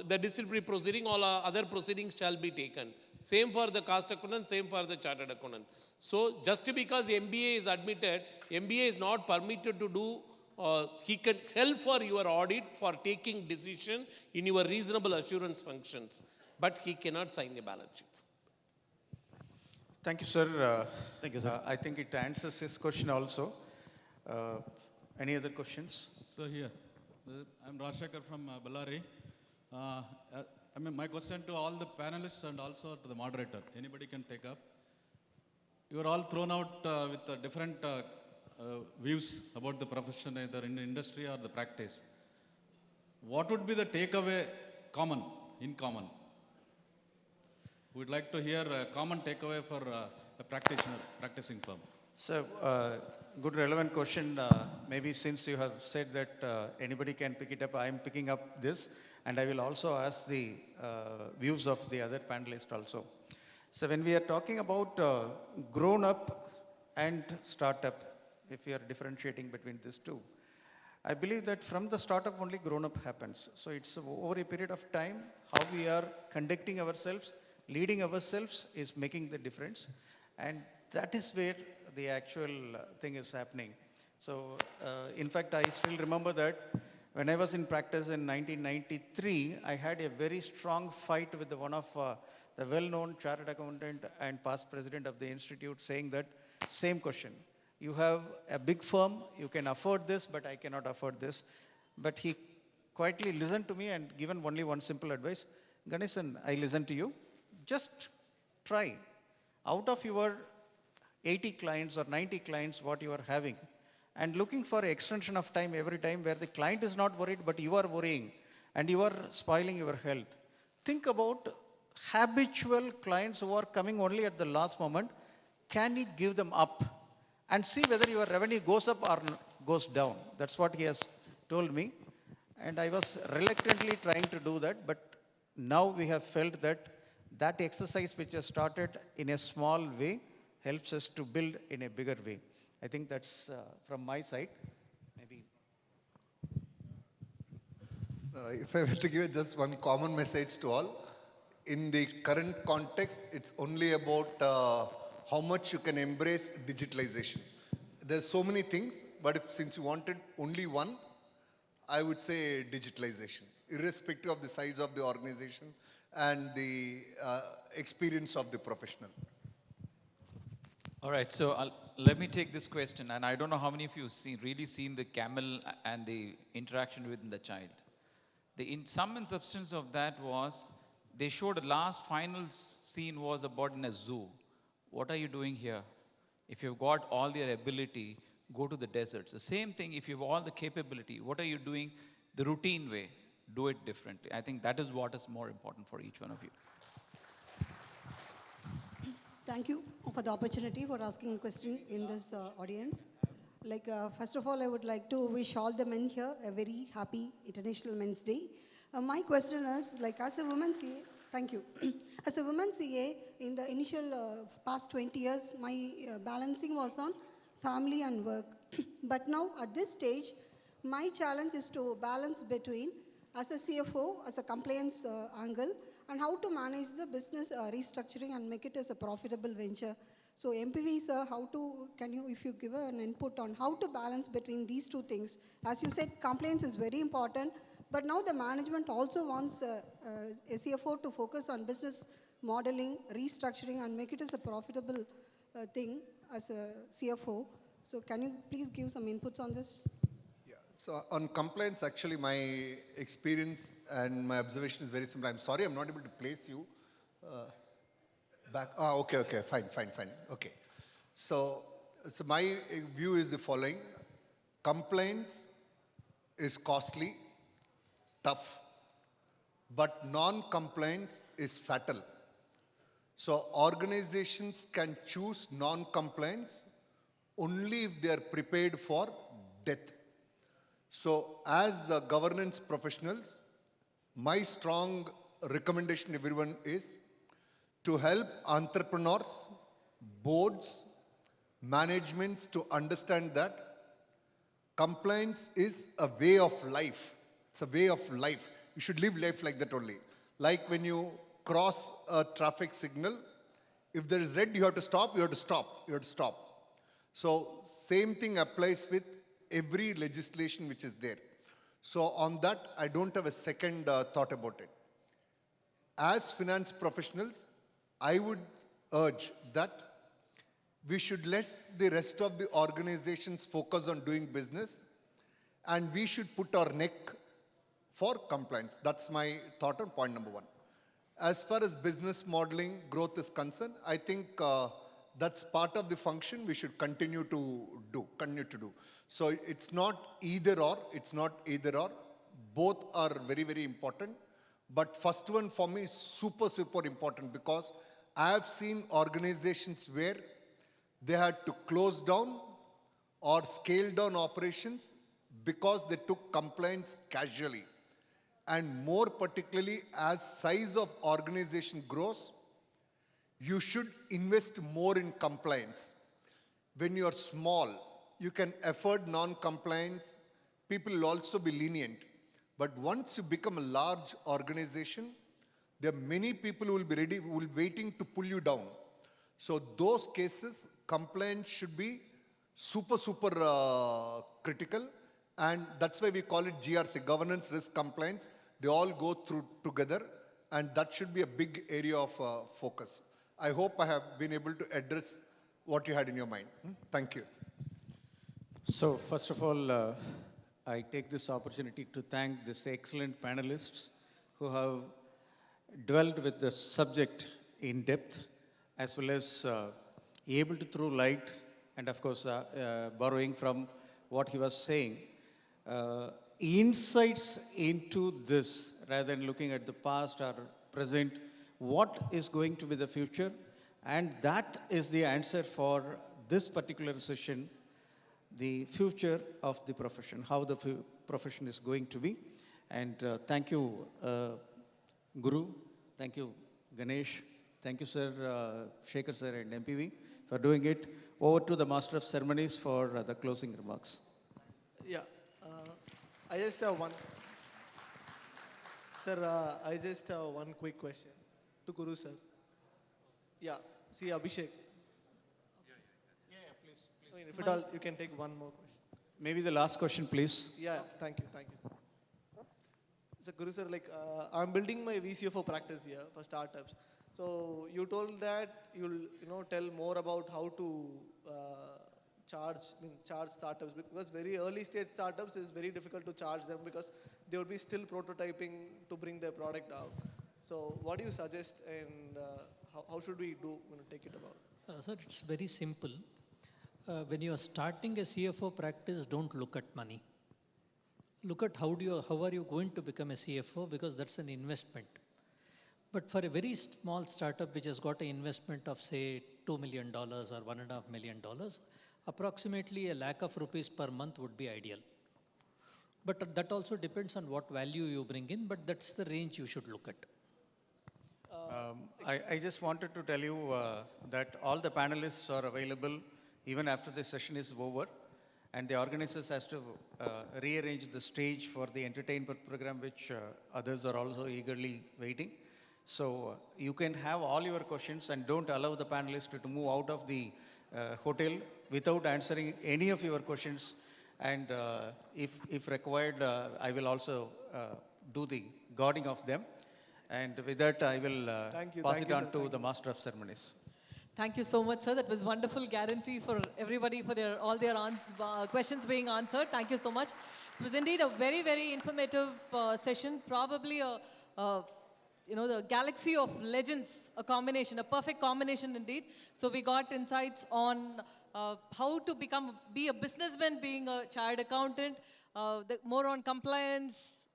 the disciplinary proceeding, all other proceedings shall be taken. Same for the cost accountant, same for the chartered accountant. So just because MBA is admitted, MBA is not permitted to do, he can help for your audit for taking decision in your reasonable assurance functions, but he cannot sign a balance sheet. Thank you, sir. Thank you, sir. I think it answers this question also. Any other questions? So here, I'm Rajshekar from Ballari. My question to all the panelists and also to the moderator, anybody can take up. You are all thrown out with different views about the profession, either in the industry or the practice. What would be the takeaway in common? We'd like to hear a common takeaway for a practitioner, practicing firm. So, good relevant question. Maybe since you have said that anybody can pick it up, I am picking up this, and I will also ask the views of the other panelists also. So, when we are talking about grown up and startup, if we are differentiating between these two, I believe that from the startup only grown up happens. So, it's over a period of time, how we are conducting ourselves, leading ourselves is making the difference, and that is where the actual thing is happening. So, in fact, I still remember that when I was in practice in 1993, I had a very strong fight with one of the well-known chartered accountant and past president of the institute, saying that same question. You have a big firm, you can afford this, but I cannot afford this. But he quietly listened to me and given only one simple advice. Ganesan, I listen to you. Just try. Out of your 80 clients or 90 clients, what you are having, and looking for extension of time every time where the client is not worried, but you are worrying, and you are spoiling your health. Think about habitual clients who are coming only at the last moment. Can you give them up? And see whether your revenue goes up or goes down. That's what he has told me. And I was reluctantly trying to do that, but now we have felt that that exercise which has started in a small way helps us to build in a bigger way. I think that's from my side. Maybe. If I were to give just one common message to all, in the current context, it's only about how much you can embrace digitalization. There's so many things, but since you wanted only one, I would say digitalization, irrespective of the size of the organization and the experience of the professional. All right, so let me take this question, and I don't know how many of you really seen the camel and the interaction with the child. The sum and substance of that was, they showed the last final scene was about in a zoo. What are you doing here? If you've got all their ability, go to the deserts. The same thing, if you have all the capability, what are you doing the routine way? Do it differently. I think that is what is more important for each one of you. Thank you for the opportunity for asking a question in this audience. First of all, I would like to wish all the men here a very happy International Men's Day. My question is, as a woman CA, thank you. As a woman CA, in the initial past 20 years, my balancing was on family and work. But now, at this stage, my challenge is to balance between, as a CFO, as a compliance angle, and how to manage the business restructuring and make it as a profitable venture. So MPV, sir, if you give an input on how to balance between these two things. As you said, compliance is very important, but now the management also wants a CFO to focus on business modeling, restructuring, and make it as a profitable thing as a CFO. So can you please give some inputs on this? So on compliance, actually, my experience and my observation is very simple. I'm sorry, I'm not able to place you back. Okay, fine. Okay. So my view is the following. Compliance is costly, tough, but non-compliance is fatal. So organizations can choose non-compliance only if they are prepared for death. So as governance professionals, my strong recommendation to everyone is to help entrepreneurs, boards, managements to understand that compliance is a way of life. It's a way of life. You should live life like that only. Like when you cross a traffic signal, if there is red, you have to stop, you have to stop. So same thing applies with every legislation which is there. So on that, I don't have a second thought about it. As finance professionals, I would urge that we should let the rest of the organizations focus on doing business, and we should put our neck for compliance. That's my thought on point number one. As far as business modeling growth is concerned, I think that's part of the function we should continue to do. So it's not either or, Both are very, very important. But first one for me is super important because I have seen organizations where they had to close down or scale down operations because they took compliance casually. And more particularly, as size of organization grows, you should invest more in compliance. When you're small, you can afford non-compliance. People will also be lenient. But once you become a large organization, there are many people who will be ready, who will be waiting to pull you down. So those cases, compliance should be super critical. And that's why we call it GRC, governance, risk, compliance. They all go through together, and that should be a big area of focus. I hope I have been able to address what you had in your mind. Thank you. So first of all, I take this opportunity to thank these excellent panelists who have dwelled with the subject in depth, as well as able to throw light, and of course, borrowing from what he was saying, insights into this, rather than looking at the past or present, what is going to be the future. And that is the answer for this particular session, the future of the profession, how the profession is going to be. And thank you, Guru. Thank you, Ganesh. Thank you, sir, Shekhar sir and MPV for doing it. Over to the Master of Ceremonies for the closing remarks. Yeah, I just have one. Sir, I just have one quick question to Guru sir. Yeah, see Abhishek. Please. I mean, if at all, you can take one more question. Maybe the last question, please. Yeah, thank you, sir. So Guru sir, like I'm building my VCFO practice here for startups. So you told that you'll tell more about how to charge startups, because very early stage startups is very difficult to charge them because they will be still prototyping to bring their product out. So what do you suggest, and how should we take it about? Sir, it's very simple. When you are starting a CFO practice, don't look at money. Look at how are you going to become a CFO, because that's an investment. But for a very small startup which has got an investment of say $2 million or $1.5 million, approximately ₹1,00,000 per month would be ideal. But that also depends on what value you bring in, but that's the range you should look at. I just wanted to tell you that all the panelists are available even after the session is over, and the organizers has to rearrange the stage for the entertainment program, which others are also eagerly waiting. So you can have all your questions, and don't allow the panelists to move out of the hotel without answering any of your questions. And if required, I will also do the guarding of them. And with that, I will pass it on to the Master of Ceremonies. Thank you so much, sir. That was wonderful guarantee for everybody for all their questions being answered. Thank you so much. It was indeed a very, very informative session. Probably the galaxy of legends, a perfect combination indeed. So we got insights on how to be a businessman, being a chartered accountant, more on compliance,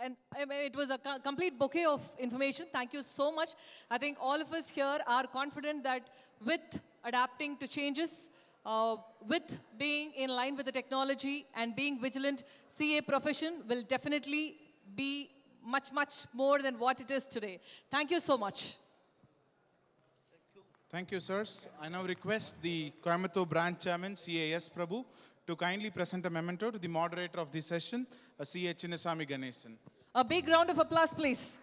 and I mean, it was a complete bouquet of information. Thank you so much. I think all of us here are confident that with adapting to changes, with being in line with the technology and being vigilant, CA profession will definitely be much, much more than what it is today. Thank you so much. Thank you, sirs. I now request the Coimbatore Branch Chairman, CAS Prabhu, to kindly present a memento to the moderator of the session, CA Chinnasamy Ganesan. A big round of applause, please.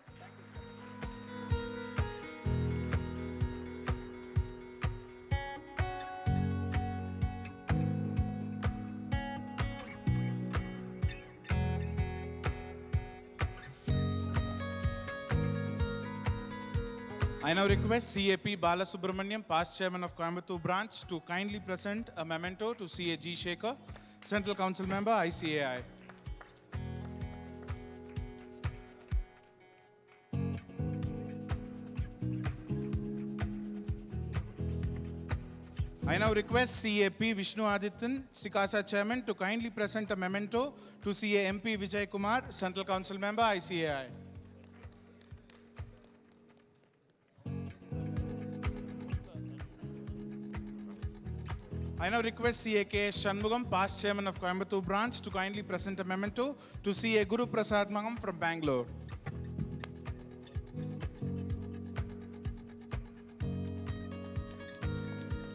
I now request CAP Balasubramaniam, past chairman of Coimbatore branch, to kindly present a memento to CA G. Shekhar, Central Council member, ICAI. I now request CAP Vishnu Adityan, Sikasa chairman, to kindly present a memento to CA MP Vijay Kumar, Central Council member, ICAI. I now request CA K.S. Shanmugam, past chairman of Coimbatore branch, to kindly present a memento to CA Guru Prasad Mangam from Bangalore.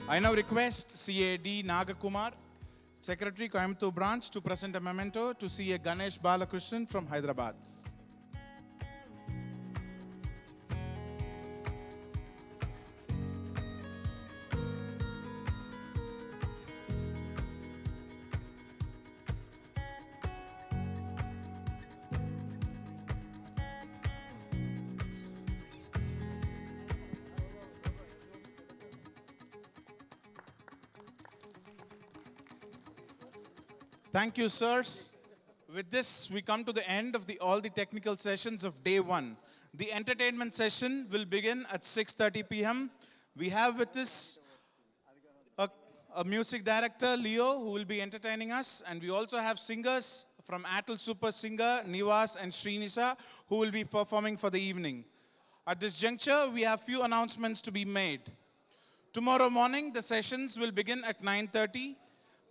I now request CA D. Nagakumar, Secretary Coimbatore branch, to present a memento to CA Ganesh Balakrishnan from Hyderabad. Thank you, sirs. With this, we come to the end of all the technical sessions of day one. The entertainment session will begin at 6:30 p.m. We have with us a music director, Leo, who will be entertaining us. And we also have singers from Atal Super Singer, Nivas and Srinisa, who will be performing for the evening. At this juncture, we have few announcements to be made. Tomorrow morning, the sessions will begin at 9:30.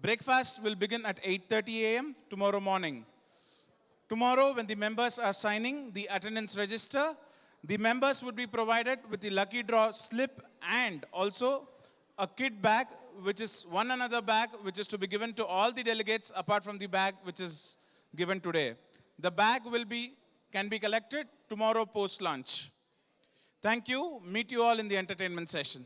Breakfast will begin at 8:30 a.m. tomorrow morning. Tomorrow, when the members are signing the attendance register, the members would be provided with the lucky draw slip and also a kit bag, which is one another bag, which is to be given to all the delegates apart from the bag which is given today. The bag can be collected tomorrow post-lunch. Thank you. Meet you all in the entertainment session.